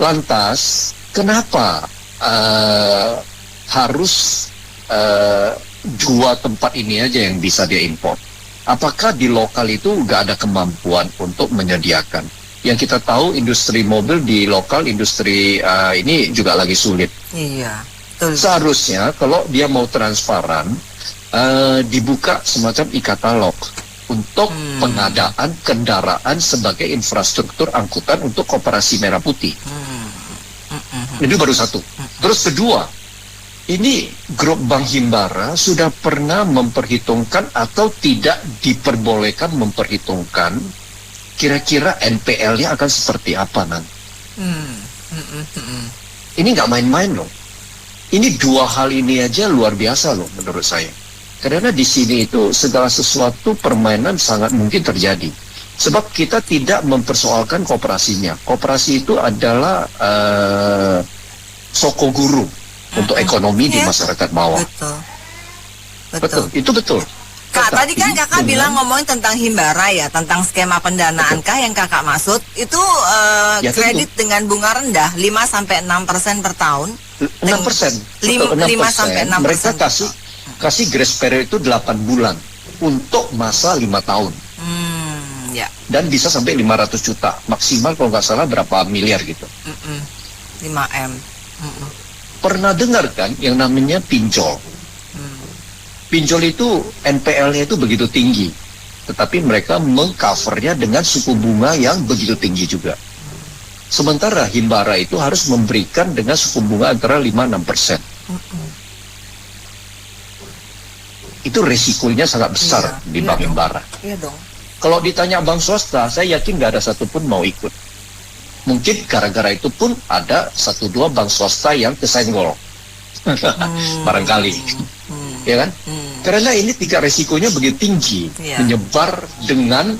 lantas kenapa harus dua tempat ini aja yang bisa dia impor? Apakah di lokal itu nggak ada kemampuan untuk menyediakan? Yang kita tahu industri mobil di lokal, industri ini juga lagi sulit. Iya. Seharusnya kalau dia mau transparan, dibuka semacam e-katalog untuk pengadaan kendaraan sebagai infrastruktur angkutan untuk Koperasi Merah Putih. Itu baru satu. Terus kedua, ini grup Bank Himbara sudah pernah memperhitungkan atau tidak diperbolehkan memperhitungkan kira-kira NPL-nya akan seperti apa nanti. Ini nggak main-main loh. Ini dua hal ini aja luar biasa loh menurut saya. Karena di sini itu segala sesuatu permainan sangat mungkin terjadi. Sebab kita tidak mempersoalkan koperasinya. Koperasi itu adalah soko guru untuk ekonomi di masyarakat bawah. Betul. Itu betul. Kak, tadi kan kakak bilang ngomongin tentang Himbara ya, tentang skema pendanaan kah yang kakak maksud, itu kredit dengan bunga rendah 5-6% per tahun. 6%. 5-6%. Mereka kasih grace period itu 8 bulan untuk masa 5 tahun. Ya. Dan bisa sampai 500 juta. Maksimal kalau nggak salah berapa miliar gitu. 5M. Pernah dengar kan yang namanya pinjol? Pinjol itu NPL-nya itu begitu tinggi. Tetapi mereka mengcovernya dengan suku bunga yang begitu tinggi juga. Sementara Himbara itu harus memberikan dengan suku bunga antara 5-6%. Itu resikonya sangat besar di Bank Himbara. Iya dong. Kalau ditanya bank swasta, saya yakin nggak ada satupun mau ikut. Mungkin gara-gara itu pun ada 1-2 bank swasta yang kesenggol. Barangkali. Ya kan? Karena ini tingkat resikonya begitu tinggi. Menyebar dengan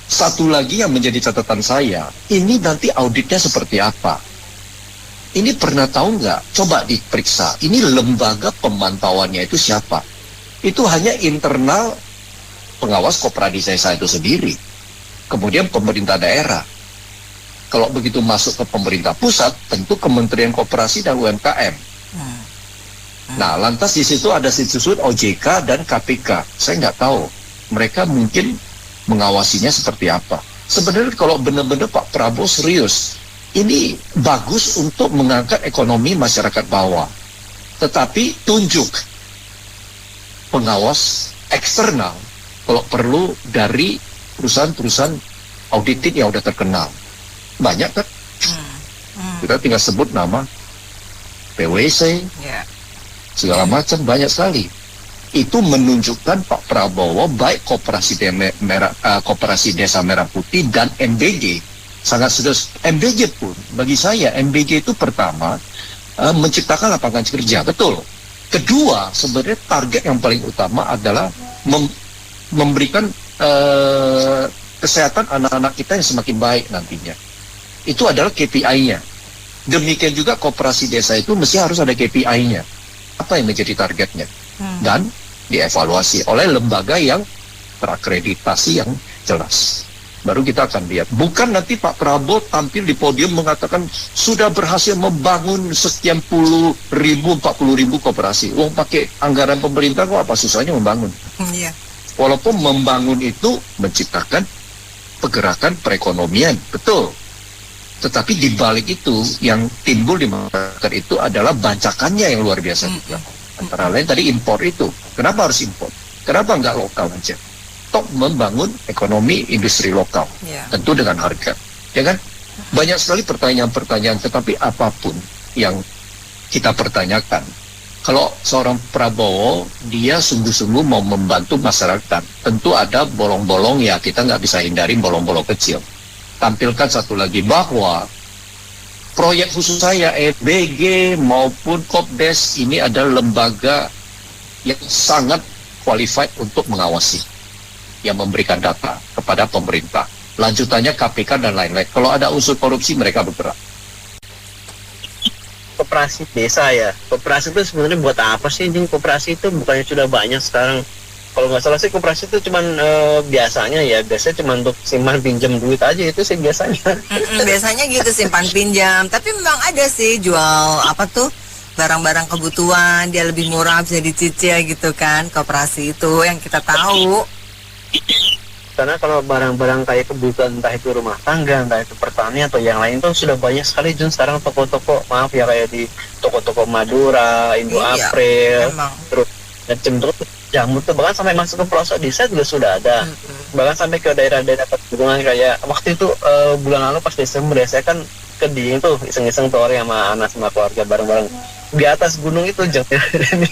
satu lagi yang menjadi catatan saya. Ini nanti auditnya seperti apa? Ini pernah tahu nggak? Coba diperiksa. Ini lembaga pemantauannya itu siapa? Itu hanya internal pengawas koperasi desa itu sendiri. Kemudian pemerintah daerah. Kalau begitu masuk ke pemerintah pusat, tentu Kementerian Koperasi dan UMKM. Nah, lantas di situ ada institusi OJK dan KPK. Saya nggak tahu. Mereka mungkin mengawasinya seperti apa. Sebenarnya kalau benar-benar Pak Prabowo serius, ini bagus untuk mengangkat ekonomi masyarakat bawah. Tetapi tunjuk pengawas eksternal kalau perlu dari perusahaan-perusahaan auditing yang udah terkenal. Banyak kan? Kita tinggal sebut nama PwC, segala macam, banyak sekali. Itu menunjukkan Pak Prabowo baik Koperasi Desa Merah Putih dan MBG sangat serius. MBG pun bagi saya MBG itu pertama menciptakan lapangan kerja, betul. Kedua, sebenarnya target yang paling utama adalah memberikan kesehatan anak-anak kita yang semakin baik nantinya. Itu adalah KPI-nya. Demikian juga koperasi desa itu mesti harus ada KPI-nya. Apa yang menjadi targetnya? Dan dievaluasi oleh lembaga yang terakreditasi yang jelas. Baru kita akan lihat. Bukan nanti Pak Prabowo tampil di podium mengatakan sudah berhasil membangun sekian 40 ribu koperasi. Uang pakai anggaran pemerintah kok apa susahnya membangun? Iya. Walaupun membangun itu menciptakan pergerakan perekonomian, betul. Tetapi di balik itu yang timbul di masyarakat itu adalah bancakannya yang luar biasa juga. Antara lain tadi impor itu. Kenapa harus impor? Kenapa nggak lokal aja? Tok membangun ekonomi industri lokal, tentu dengan harga, ya kan? Banyak sekali pertanyaan-pertanyaan, tetapi apapun yang kita pertanyakan, kalau seorang Prabowo dia sungguh-sungguh mau membantu masyarakat, tentu ada bolong-bolong ya, kita nggak bisa hindari bolong-bolong kecil. Tampilkan satu lagi bahwa proyek khusus saya EBG maupun Kopdes ini adalah lembaga yang sangat qualified untuk mengawasi, yang memberikan data kepada pemerintah. Lanjutannya KPK dan lain-lain. Kalau ada unsur korupsi, mereka bergerak. Koperasi desa ya. Koperasi itu sebenarnya buat apa sih? Jadi koperasi itu bukannya sudah banyak sekarang. Kalau nggak salah sih koperasi itu cuman biasanya cuma untuk simpan pinjam duit aja itu sih biasanya. Biasanya gitu simpan pinjam. Tapi memang ada sih jual apa tuh? Barang-barang kebutuhan, dia lebih murah bisa dicicil gitu kan. Koperasi itu yang kita tahu. Karena kalau barang-barang kayak kebutuhan entah itu rumah tangga, entah itu pertanian atau yang lain tuh sudah banyak sekali Jun sekarang toko-toko, maaf ya kayak di toko-toko Madura, Indo April, terus cenderung jamu tuh bahkan sampai masuk ke pelosok desa juga sudah ada. Bahkan sampai ke daerah-daerah pegunungan kayak waktu itu bulan lalu pas Desember ya, saya kan ke Dieng tuh iseng-iseng tuh sama anak sama keluarga bareng-bareng di atas gunung itu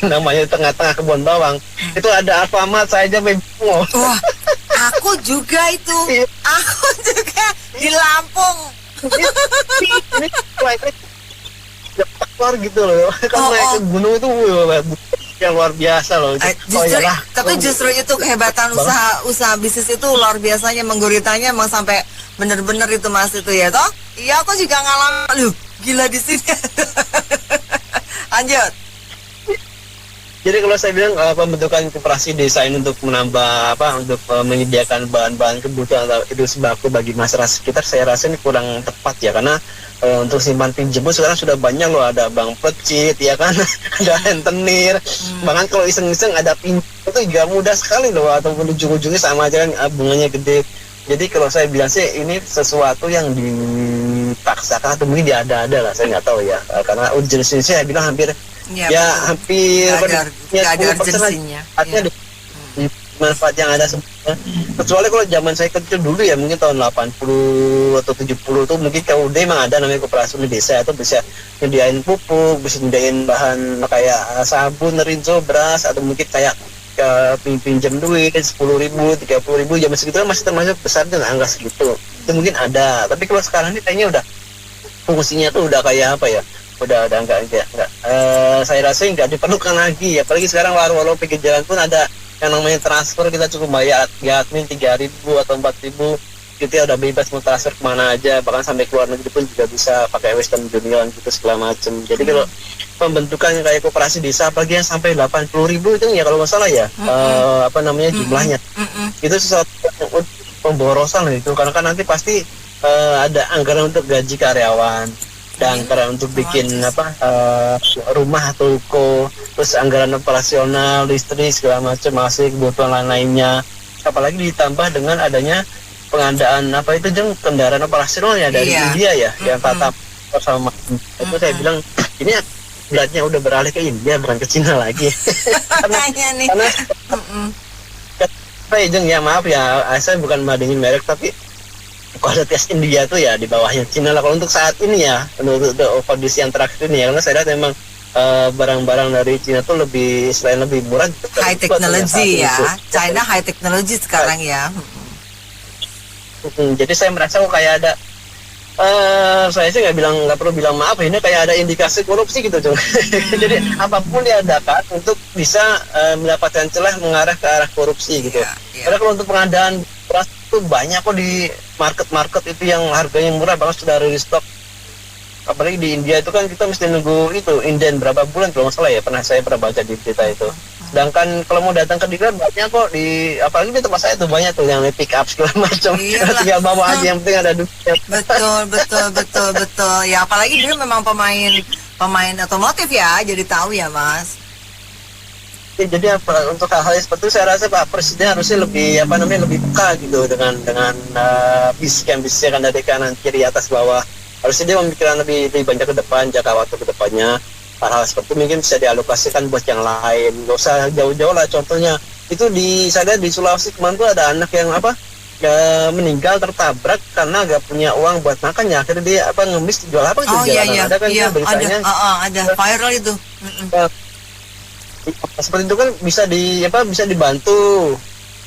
namanya tengah-tengah kebun bawang itu ada Alfamart, saya aja bingung. Wah, aku juga itu, aku juga di Lampung. Ini keluar gitu loh, kan naik ke gunung itu yang luar biasa loh. Tapi justru itu kehebatan usaha bisnis itu luar biasanya, mengguritanya emang sampai bener-bener itu Mas itu ya toh? Iya, aku juga ngalamin, gila di sini. Lanjut. Jadi kalau saya bilang pembentukan koperasi desa ini untuk menambah untuk menyediakan bahan-bahan kebutuhan itu sembako bagi masyarakat sekitar, saya rasa ini kurang tepat ya, karena untuk simpan pinjam sekarang sudah banyak loh, ada bank pecit ya kan, ada rentenir, bahkan kalau iseng-iseng ada pinjam itu juga mudah sekali loh, ataupun ujung-ujungnya sama aja kan bunganya gede. Jadi kalau saya bilang sih ini sesuatu yang dipaksakan atau mungkin diada-ada lah, saya nggak tahu ya, karena urgensinya saya bilang hampir hampir ada urgensinya. Artinya manfaat yang ada sebenarnya. Kecuali kalau zaman saya kecil dulu ya, mungkin tahun 80 atau 70 tuh mungkin KUD memang ada namanya koperasi desa, itu bisa nyediain pupuk, bisa nyediain bahan kayak sabun, rinso, beras, atau mungkin kayak pinjam duit 10.000, 30.000, zaman segitu kan masih termasuk besar dengan angka segitu. Itu mungkin ada. Tapi kalau sekarang ini kayaknya udah fungsinya tuh udah kayak apa ya? Udah enggak. Saya rasa nggak diperlukan lagi. Apalagi sekarang walau pinggir jalan pun ada yang namanya transfer, kita cukup bayar admin 3.000 atau 4.000, kita udah bebas mau transfer kemana aja, bahkan sampai keluar negeri pun juga bisa pakai Western Union gitu segala macam. Jadi kalau pembentukan kayak koperasi desa apalagi yang sampai 80.000 itu ya kalau nggak salah ya jumlahnya itu sesuatu pemborosan itu, karena kan nanti pasti ada anggaran untuk gaji karyawan, dan anggaran untuk bikin rumah, toko, terus anggaran operasional, listrik segala macam, masih kebutuhan lain-lainnya, apalagi ditambah dengan adanya pengadaan kendaraan operasional ya dari India ya, yang tatap bersama itu saya bilang ini beratnya udah beralih ke India bukan ke Cina lagi. karena maaf ya, saya bukan madingin merek, tapi kualitas India tuh ya di bawahnya Cina lah kalau untuk saat ini ya, untuk kondisi yang terakhir ini ya, karena saya lihat memang barang-barang dari Cina tuh selain lebih murah, high technology ya, China high technology sekarang ya. Jadi saya merasa kok kayak ada saya sih nggak perlu bilang maaf, ini kayak ada indikasi korupsi gitu Cung. Jadi apapun diadakan untuk bisa mendapatkan celah mengarah ke arah korupsi gitu. Karena kalau untuk pengadaan beras itu banyak kok di market itu yang harganya murah banget sudah restock. Apalagi di India itu kan kita mesti nunggu itu inden berapa bulan kalau nggak salah ya, saya pernah baca di berita itu. Sedangkan kalau mau datang ke dealer banyak kok, di apalagi di tempat saya tuh banyak tuh yang pick up segala macam. Tinggal bawa aja, yang penting ada duitnya. Betul. Ya apalagi dia memang pemain otomotif ya, jadi tahu ya Mas. Ya, jadi untuk hal-hal seperti itu saya rasa Pak Presiden harusnya lebih lebih peka gitu dengan bisikan dari kanan kiri atas bawah. Harusnya dia memikirkan lebih banyak ke depan, jangka waktu ke depannya. Hal-hal seperti mungkin bisa dialokasikan buat yang lain, nggak usah jauh-jauh lah. Contohnya itu saya lihat di Sulawesi kemarin tuh ada anak yang meninggal tertabrak karena nggak punya uang buat makan, ya akhirnya dia ngemis dijual apa gitu. Ada kan beritanya, ada viral itu. Seperti itu kan bisa dibantu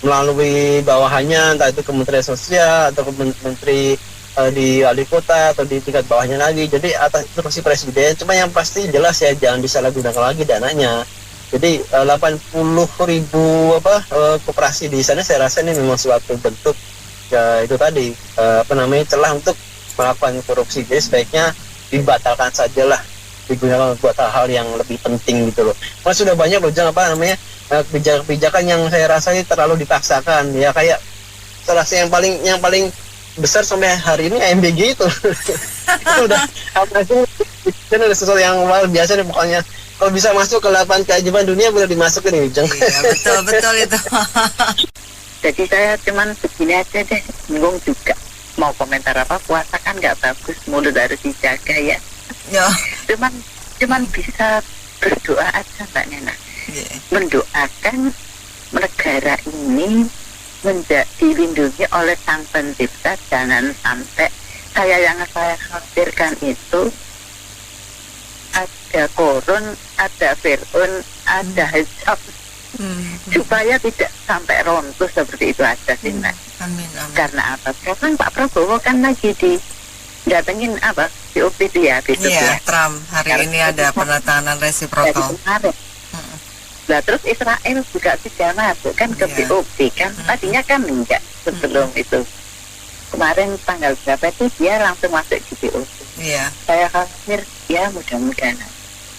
melalui bawahannya, entah itu Kementerian Sosial atau Menteri di wali kota atau di tingkat bawahnya lagi. Jadi atas instruksi presiden, cuma yang pasti jelas ya jangan disalahgunakan lagi dananya. Jadi 80.000 koperasi di sana, saya rasa ini memang suatu bentuk itu tadi celah untuk melakukan korupsi. Jadi sebaiknya dibatalkan sajalah, digunakan buat hal-hal yang lebih penting gitu loh. Mas sudah banyak loh kebijakan yang saya rasa terlalu dipaksakan ya, kayak salah satu yang paling besar sampai hari ini AMBG itu. Itu udah udah sesuatu yang luar biasa nih pokoknya. Kalau bisa masuk ke 8 keajaiban dunia boleh dimasukin nih, Jeng. Iya, betul itu. Jadi saya cuman begini aja deh, bingung juga mau komentar apa. Puasa kan nggak bagus, mulut harus dijaga ya. Cuman bisa berdoa aja Mbak Nena. Mendoakan negara ini dilindungi oleh Sang Pencipta, jangan sampai yang saya khawatirkan itu ada korun, ada fir'un, ada hijab, supaya tidak sampai runtuh seperti itu aja sih Mbak. Amin. Karena apa? Sekarang Pak Prabowo kan lagi datengin COP itu ya besok ya. Trump hari ini ada penandatanganan resiprokal. Nah terus Israel juga sudah masuk kan ke BOP kan, tadinya kan enggak sebelum itu. Kemarin tanggal berapa itu dia langsung masuk di BOP. Saya khawatir ya mudah-mudahan.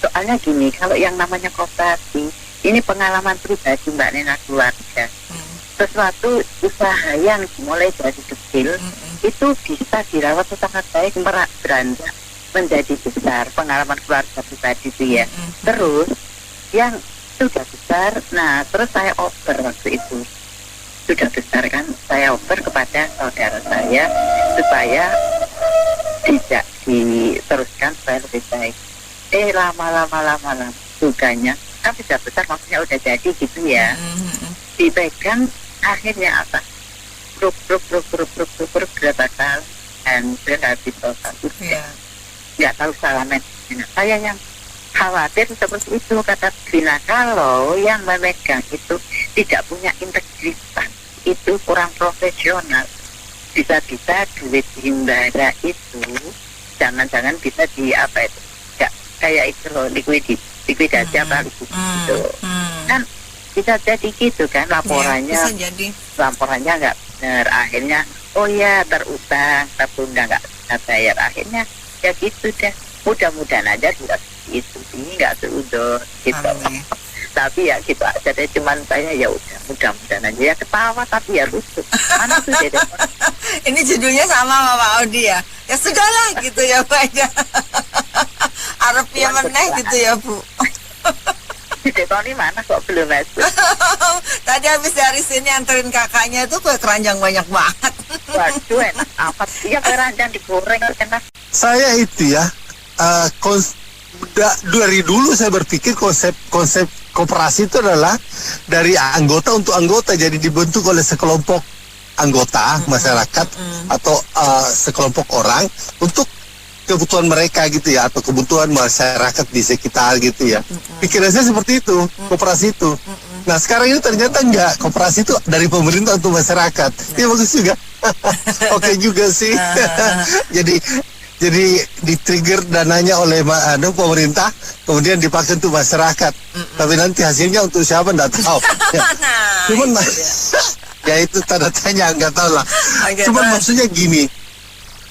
Soalnya gini, kalau yang namanya koperasi, ini pengalaman pribadi Mbak Nena keluarga. Sesuatu usaha yang dimulai dari kecil itu bisa dirawat sangat baik, beranjak menjadi besar. Pengalaman keluarga pribadi itu ya. Terus yang sudah besar, nah terus saya over waktu itu, sudah besar kan, saya over kepada saudara saya supaya tidak diteruskan supaya lebih baik. Lama sukanya kan sudah besar, maksudnya udah jadi gitu ya, dipegang akhirnya apa, grup berapa kali hampir habis total, nggak tahu salah manajemen. Saya yang khawatir seperti itu, kata Vina, kalau yang memegang itu tidak punya integritas, itu kurang profesional, bisa-bisa duit himbara itu jangan-jangan bisa nggak kayak itu loh, likuidasi apa gitu. Kan bisa jadi gitu kan, laporannya nggak benar, akhirnya terutang tapi nggak bisa bayar, akhirnya ya gitu deh. Mudah-mudahan aja tidak itu, ini nggak seudon gitu. Tapi ya gitu aja deh, cuman saya ya udah mudah-mudahan aja ya, ketawa tapi ya rusuh. Mana tuh jadi ini judulnya sama Pak Audi ya sudahlah gitu ya Pak ya. Arabnya meneh gitu ya Bu. Dek Tony mana kok belum masuk? Tadi habis dari sini anterin kakaknya itu kue keranjang banyak banget. Waduh, enak apa sih ya keranjang digoreng enak. Saya itu ya dari dulu saya berpikir konsep koperasi itu adalah dari anggota untuk anggota, jadi dibentuk oleh sekelompok anggota masyarakat atau sekelompok orang untuk kebutuhan mereka gitu ya, atau kebutuhan masyarakat di sekitar gitu ya. Pikiran saya seperti itu, koperasi itu. Nah sekarang ini ternyata enggak, koperasi itu dari pemerintah untuk masyarakat. Ya bagus juga. Oke juga sih. Jadi di-trigger dananya oleh pemerintah, kemudian dipakai untuk masyarakat. Tapi nanti hasilnya untuk siapa enggak tahu. Ya. Cuman ya itu tanda tanya, enggak tahu lah. Cuman maksudnya gini.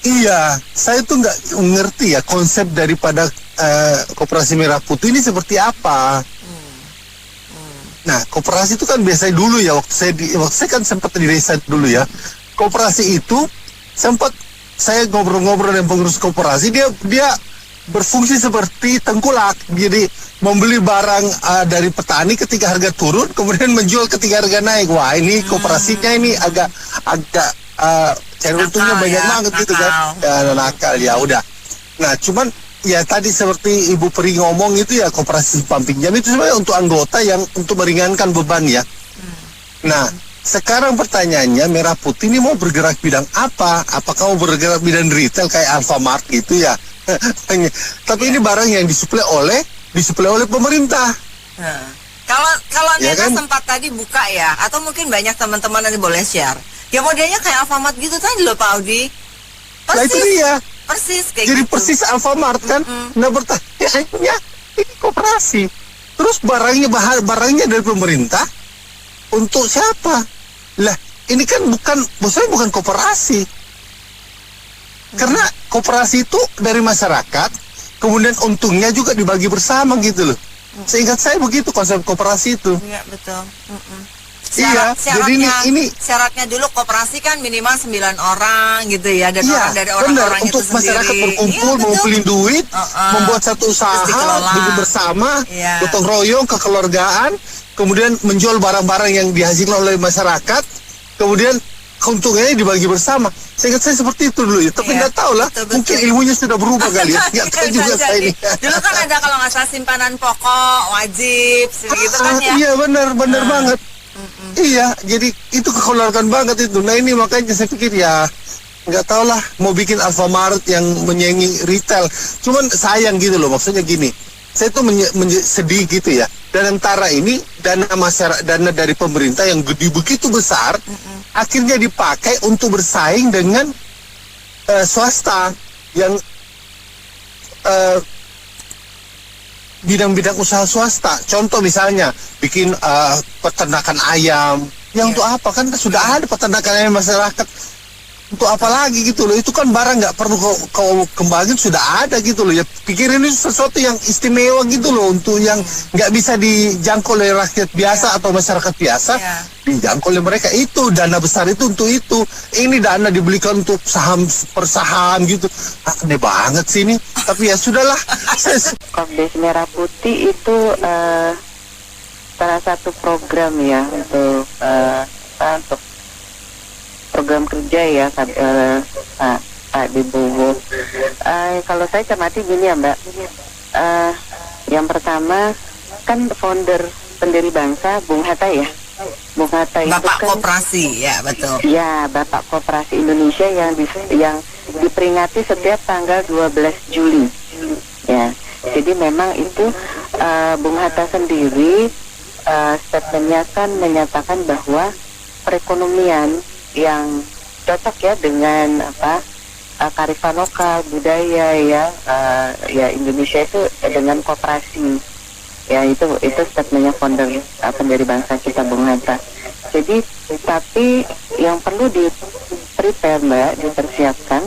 Iya, saya tuh nggak ngerti ya konsep daripada Koperasi Merah Putih ini seperti apa. Nah, koperasi itu kan biasanya dulu ya, waktu saya kan sempat di desa dulu ya. Koperasi itu sempat saya ngobrol-ngobrol dengan pengurus koperasi, dia berfungsi seperti tengkulak. Jadi membeli barang dari petani ketika harga turun, kemudian menjual ketika harga naik. Wah, ini koperasinya ini agak cari untungnya banyak banget gitu kan. Ya, nakal ya udah. Nah, cuman ya tadi seperti Ibu Peri ngomong itu ya, koperasi simpang pinjam itu sebenarnya untuk anggota yang untuk meringankan beban ya. Nah, sekarang pertanyaannya, Merah Putih ini mau bergerak bidang apa? Apakah mau bergerak bidang retail kayak Alfamart gitu ya? Tapi ini barang yang disuplai oleh pemerintah. Kalau Ya Nena kan? sempat tadi buka ya, atau mungkin banyak teman-teman yang boleh share. Ya modelnya kayak Alfamart gitu tadi loh Pak Audi. Nah itu dia. Persis kayak Jadi gitu. persis Alfamart kan. Nah pertanyaannya, ini koperasi. Terus barangnya dari pemerintah untuk siapa? Lah ini kan bukan koperasi. Karena koperasi itu dari masyarakat, kemudian untungnya juga dibagi bersama gitu loh. Seingat saya begitu konsep koperasi itu. Iya betul. Jadi ini syaratnya dulu koperasi kan minimal 9 orang gitu ya, dan iya, orang dari benar, orang-orang itu untuk sendiri. masyarakat berkumpul, mengumpulin duit, membuat satu usaha, hidup bersama, gotong royong, kekeluargaan, kemudian menjual barang-barang yang dihasilkan oleh masyarakat, kemudian keuntungannya dibagi bersama. Seingat saya seperti itu dulu ya, tapi nggak tahu lah, mungkin ilmunya sudah berubah kali ya, nggak tahu juga saya ini. Dulu kan ada kalau nggak salah simpanan pokok wajib, gitu kan ya? Iya benar banget. Iya, jadi itu kekeluargaan banget itu. Nah ini makanya saya pikir ya nggak tahu lah, mau bikin Alfamart yang menyaingi retail. Cuman sayang gitu loh, maksudnya gini, saya tuh sedih gitu ya. Dan antara ini dana dari pemerintah yang begitu besar, akhirnya dipakai untuk bersaing dengan swasta yang bidang-bidang usaha swasta. Contoh misalnya bikin peternakan ayam. Yang untuk apa? Kan sudah ada peternakan ayam masyarakat. Untuk apa lagi gitu loh? Itu kan barang nggak perlu kau kembangin, sudah ada gitu loh. Ya pikirin ini sesuatu yang istimewa gitu loh, untuk yang nggak bisa dijangkau oleh rakyat biasa atau masyarakat biasa, dijangkau oleh mereka. Itu dana besar itu untuk itu. Ini dana dibelikan untuk saham per saham gitu. Aneh banget sih ini. Tapi ya sudahlah. Kopdes Merah Putih itu salah satu program ya untuk program kerja ya Pak Wibowo. Kalau saya cermati gini ya Mbak, yang pertama kan founder pendiri bangsa Bung Hatta ya. Bung Hatta itu Bapak kan Koperasi ya, betul. Ya, Bapak Koperasi Indonesia yang diperingati setiap tanggal 12 Juli. Ya, jadi memang itu Bung Hatta sendiri statementnya kan menyatakan bahwa perekonomian yang cocok ya dengan kearifan lokal, budaya ya, ya Indonesia itu dengan koperasi. Ya itu statementnya founder pendiri bangsa kita Bung Hatta. Jadi tapi yang perlu di-prepare Mbak, dipersiapkan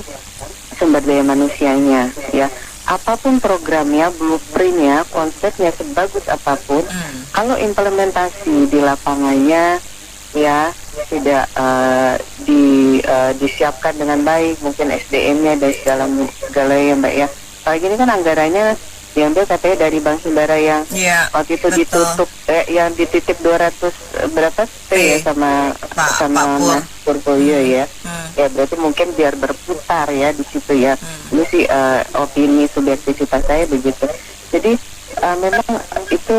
sumber daya manusianya ya. Apapun programnya, blueprintnya, konsepnya sebagus apapun, kalau implementasi di lapangannya ya tidak disiapkan dengan baik, mungkin SDM-nya dan segala ya Mbak ya. Kalau gini kan anggarannya diambil katanya dari Bank Himbara yang waktu itu ditutup, yang dititip 200 berapa T ya sama Mas Purboyo ya. Ya berarti mungkin biar berputar ya di situ ya. Ini sih opini subjektivitas saya begitu. Jadi memang itu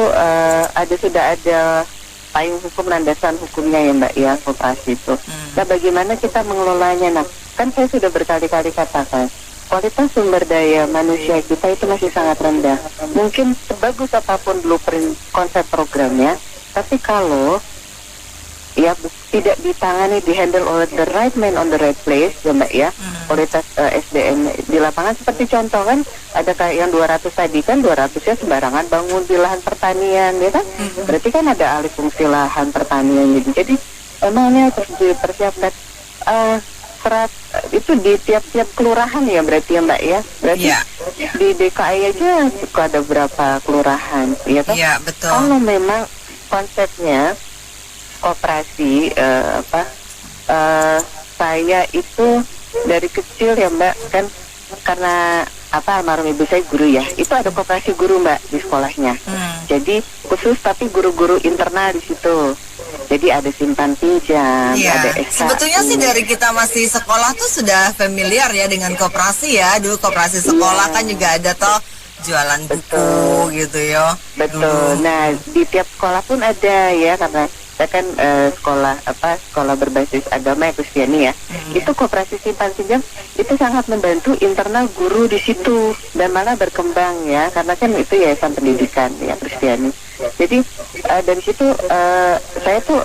sudah ada payung hukum, landasan hukumnya ya Mbak ya, koperasi itu. Nah bagaimana kita mengelolanya? Nah kan saya sudah berkali-kali katakan, kualitas sumber daya manusia kita itu masih sangat rendah. Mungkin sebagus apapun blueprint konsep programnya, tapi kalau ya tidak ditangani, dihandle oleh the right man on the right place ya Mbak ya, kualitas SDM di lapangan, seperti contoh kan ada kayak yang 200 tadi kan, 200-nya sembarangan bangun di lahan pertanian ya kan, berarti kan ada alih fungsi lahan pertanian gitu. Jadi emang ini harus dipersiapkan itu di tiap-tiap kelurahan ya berarti ya Mbak ya, berarti di DKI aja suka ada berapa kelurahan ya kan. Iya betul. Kalau memang konsepnya koperasi saya itu dari kecil ya Mbak, kan karena almarhum ibu saya guru ya, itu ada koperasi guru Mbak di sekolahnya. Jadi khusus tapi guru-guru internal di situ. Jadi ada simpan pinjam, ada SKU. Sebetulnya sih dari kita masih sekolah tuh sudah familiar ya dengan koperasi ya. Dulu koperasi sekolah kan juga ada toh jualan buku gitu ya. Betul. Nah di tiap sekolah pun ada ya, karena saya kan sekolah berbasis agama ya, Kristiani ya. Itu koperasi simpan pinjam itu sangat membantu internal guru di situ dan malah berkembang ya, karena kan itu yayasan pendidikan ya Kristiani. Jadi dari situ saya tuh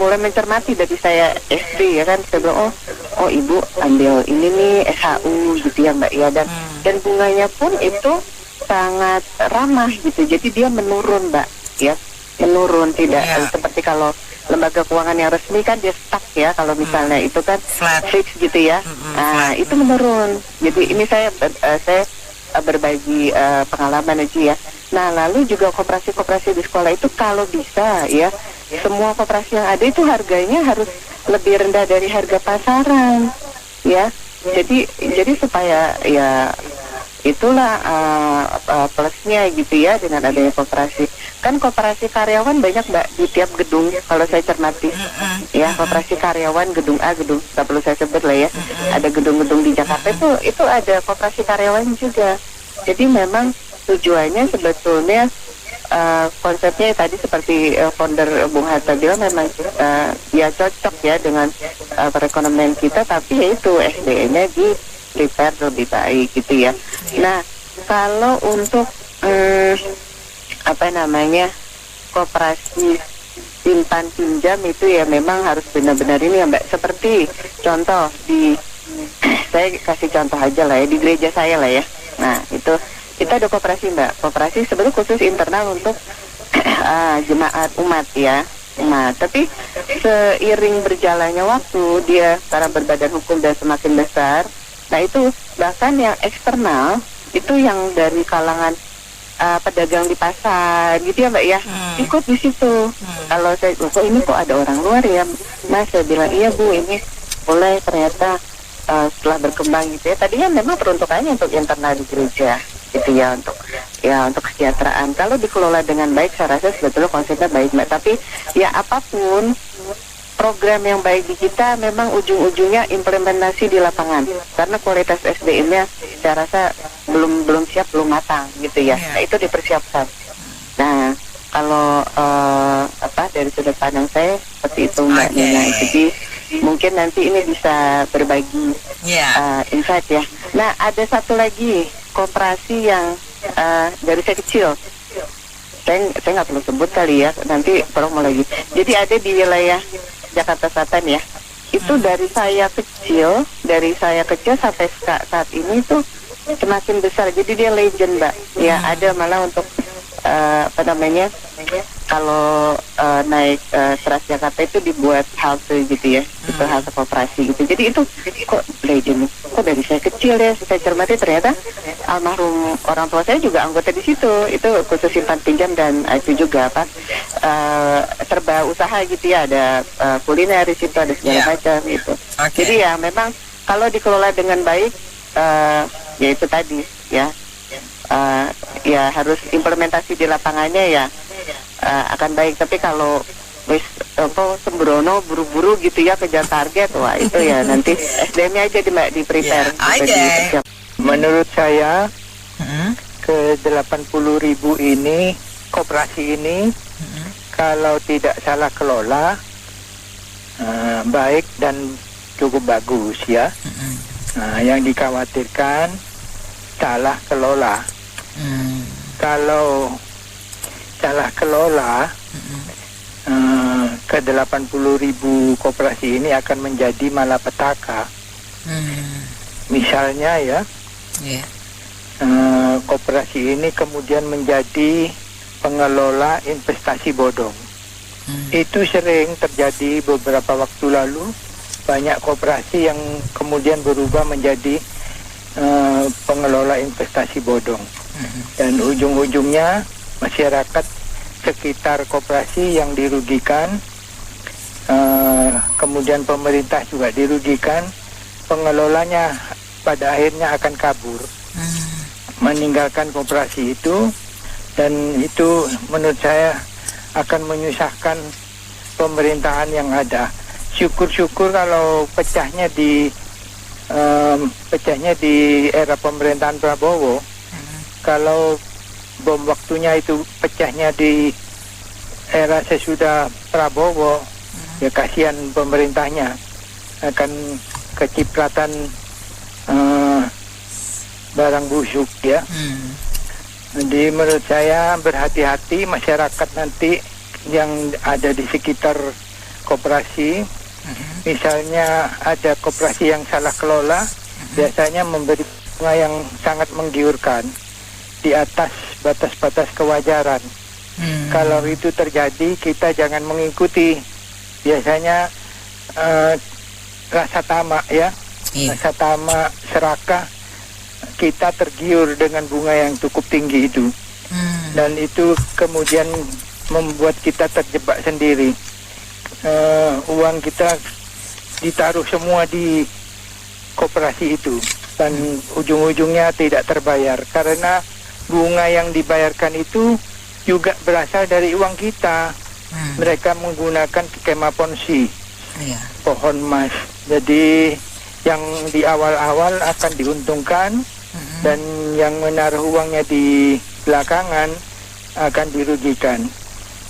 mulai mencermati dari saya SD ya kan, saya bilang oh ibu ambil ini nih SHU gitu ya Mbak ya, dan bunganya pun itu sangat ramah gitu, jadi dia menurun Mbak ya, menurun, tidak seperti kalau lembaga keuangan yang resmi kan dia stuck ya, kalau misalnya itu kan fix gitu ya. Nah itu menurun. Jadi ini saya berbagi pengalaman aja ya. Nah lalu juga koperasi-koperasi di sekolah itu kalau bisa ya, semua koperasi yang ada itu harganya harus lebih rendah dari harga pasaran ya. Jadi supaya ya itulah plusnya gitu ya dengan adanya koperasi. Kan koperasi karyawan banyak Mbak di tiap gedung kalau saya cermati. Ya, koperasi karyawan gedung A, gedung tak perlu saya sebut lah ya. Ada gedung-gedung di Jakarta itu ada koperasi karyawan juga. Jadi memang tujuannya sebetulnya konsepnya tadi seperti founder Bung Hatta bilang memang ya cocok ya dengan perekonomian kita, tapi ya itu SDM-nya di prepare lebih baik gitu ya. Nah kalau untuk koperasi simpan pinjam itu ya memang harus benar-benar ini ya Mbak. Seperti contoh saya kasih contoh aja lah ya, di gereja saya lah ya. Nah itu kita ada koperasi Mbak. Koperasi sebetulnya khusus internal untuk jemaat umat ya. Nah tapi seiring berjalannya waktu dia secara berbadan hukum dan semakin besar. Nah itu bahkan yang eksternal itu yang dari kalangan pedagang di pasar gitu ya Mbak ya, ikut di situ. Kalau saya kok ini kok ada orang luar ya Mas, saya bilang iya Bu, ini mulai ternyata setelah berkembang gitu ya. Tadinya memang peruntukannya untuk internal di gereja gitu ya, untuk kesejahteraan. Kalau dikelola dengan baik saya rasa sebetulnya konsepnya baik Mbak. Tapi ya apapun program yang baik di kita memang ujung-ujungnya implementasi di lapangan, karena kualitas SDM-nya saya rasa belum siap, belum matang gitu ya. Nah itu dipersiapkan. Nah kalau dari sudut pandang saya seperti itu Mbak Nina. Jadi mungkin nanti ini bisa berbagi insight ya. Nah ada satu lagi koperasi yang dari saya kecil, saya nggak perlu sebut kali ya, nanti promo lagi. Jadi ada di wilayah Jakarta Selatan ya. Itu dari saya kecil sampai saat ini tuh semakin besar. Jadi dia legend Mbak. Ya ada malah untuk kalau naik Trans Jakarta itu dibuat halte gitu ya, itu halte koperasi gitu. Jadi itu kok legend, kok dari saya kecil ya saya cermati ternyata almarhum orang tua saya juga anggota di situ. Itu khusus simpan pinjam dan itu juga serba usaha gitu ya, ada kuliner di situ, ada segala macam gitu. Jadi ya memang kalau dikelola dengan baik ya itu tadi ya. Ya harus implementasi di lapangannya ya akan baik. Tapi kalau sembrono buru-buru gitu ya kejar target, wah itu ya nanti SDM-nya aja di prepare aja. Menurut saya ke 80.000 ini koperasi ini kalau tidak salah kelola baik dan cukup bagus ya. Nah, yang dikhawatirkan salah kelola. Kalau salah kelola ke 80.000 koperasi ini akan menjadi malapetaka. Misalnya ya, koperasi ini kemudian menjadi pengelola investasi bodong. Itu sering terjadi beberapa waktu lalu. Banyak koperasi yang kemudian berubah menjadi pengelola investasi bodong. Dan ujung-ujungnya masyarakat sekitar koperasi yang dirugikan, kemudian pemerintah juga dirugikan, pengelolanya pada akhirnya akan kabur, meninggalkan koperasi itu, dan itu menurut saya akan menyusahkan pemerintahan yang ada. Syukur-syukur kalau pecahnya di era pemerintahan Prabowo. Kalau bom waktunya itu pecahnya di era sesudah Prabowo, ya kasihan pemerintahnya, akan kecipratan barang busuk ya. Jadi menurut saya berhati-hati masyarakat nanti yang ada di sekitar koperasi. Misalnya ada koperasi yang salah kelola, biasanya memberi bunga yang sangat menggiurkan di atas batas-batas kewajaran. Kalau itu terjadi, kita jangan mengikuti. Biasanya rasa tamak ya, rasa tamak, serakah, kita tergiur dengan bunga yang cukup tinggi itu, dan itu kemudian membuat kita terjebak sendiri. Uang kita ditaruh semua di koperasi itu, dan ujung-ujungnya tidak terbayar karena bunga yang dibayarkan itu juga berasal dari uang kita. Mereka menggunakan skema ponzi, pohon emas. Jadi yang di awal-awal akan diuntungkan, dan yang menaruh uangnya di belakangan akan dirugikan.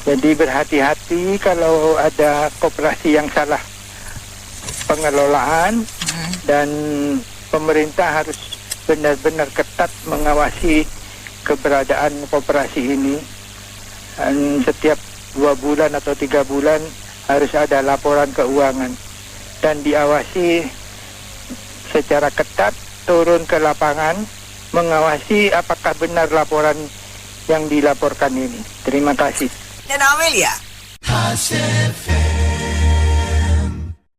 Jadi berhati-hati kalau ada koperasi yang salah pengelolaan, dan pemerintah harus benar-benar ketat mengawasi keberadaan koperasi ini. Dan setiap 2 bulan atau 3 bulan harus ada laporan keuangan, dan diawasi secara ketat, turun ke lapangan mengawasi apakah benar laporan yang dilaporkan ini. Terima kasih. Dan Amelia.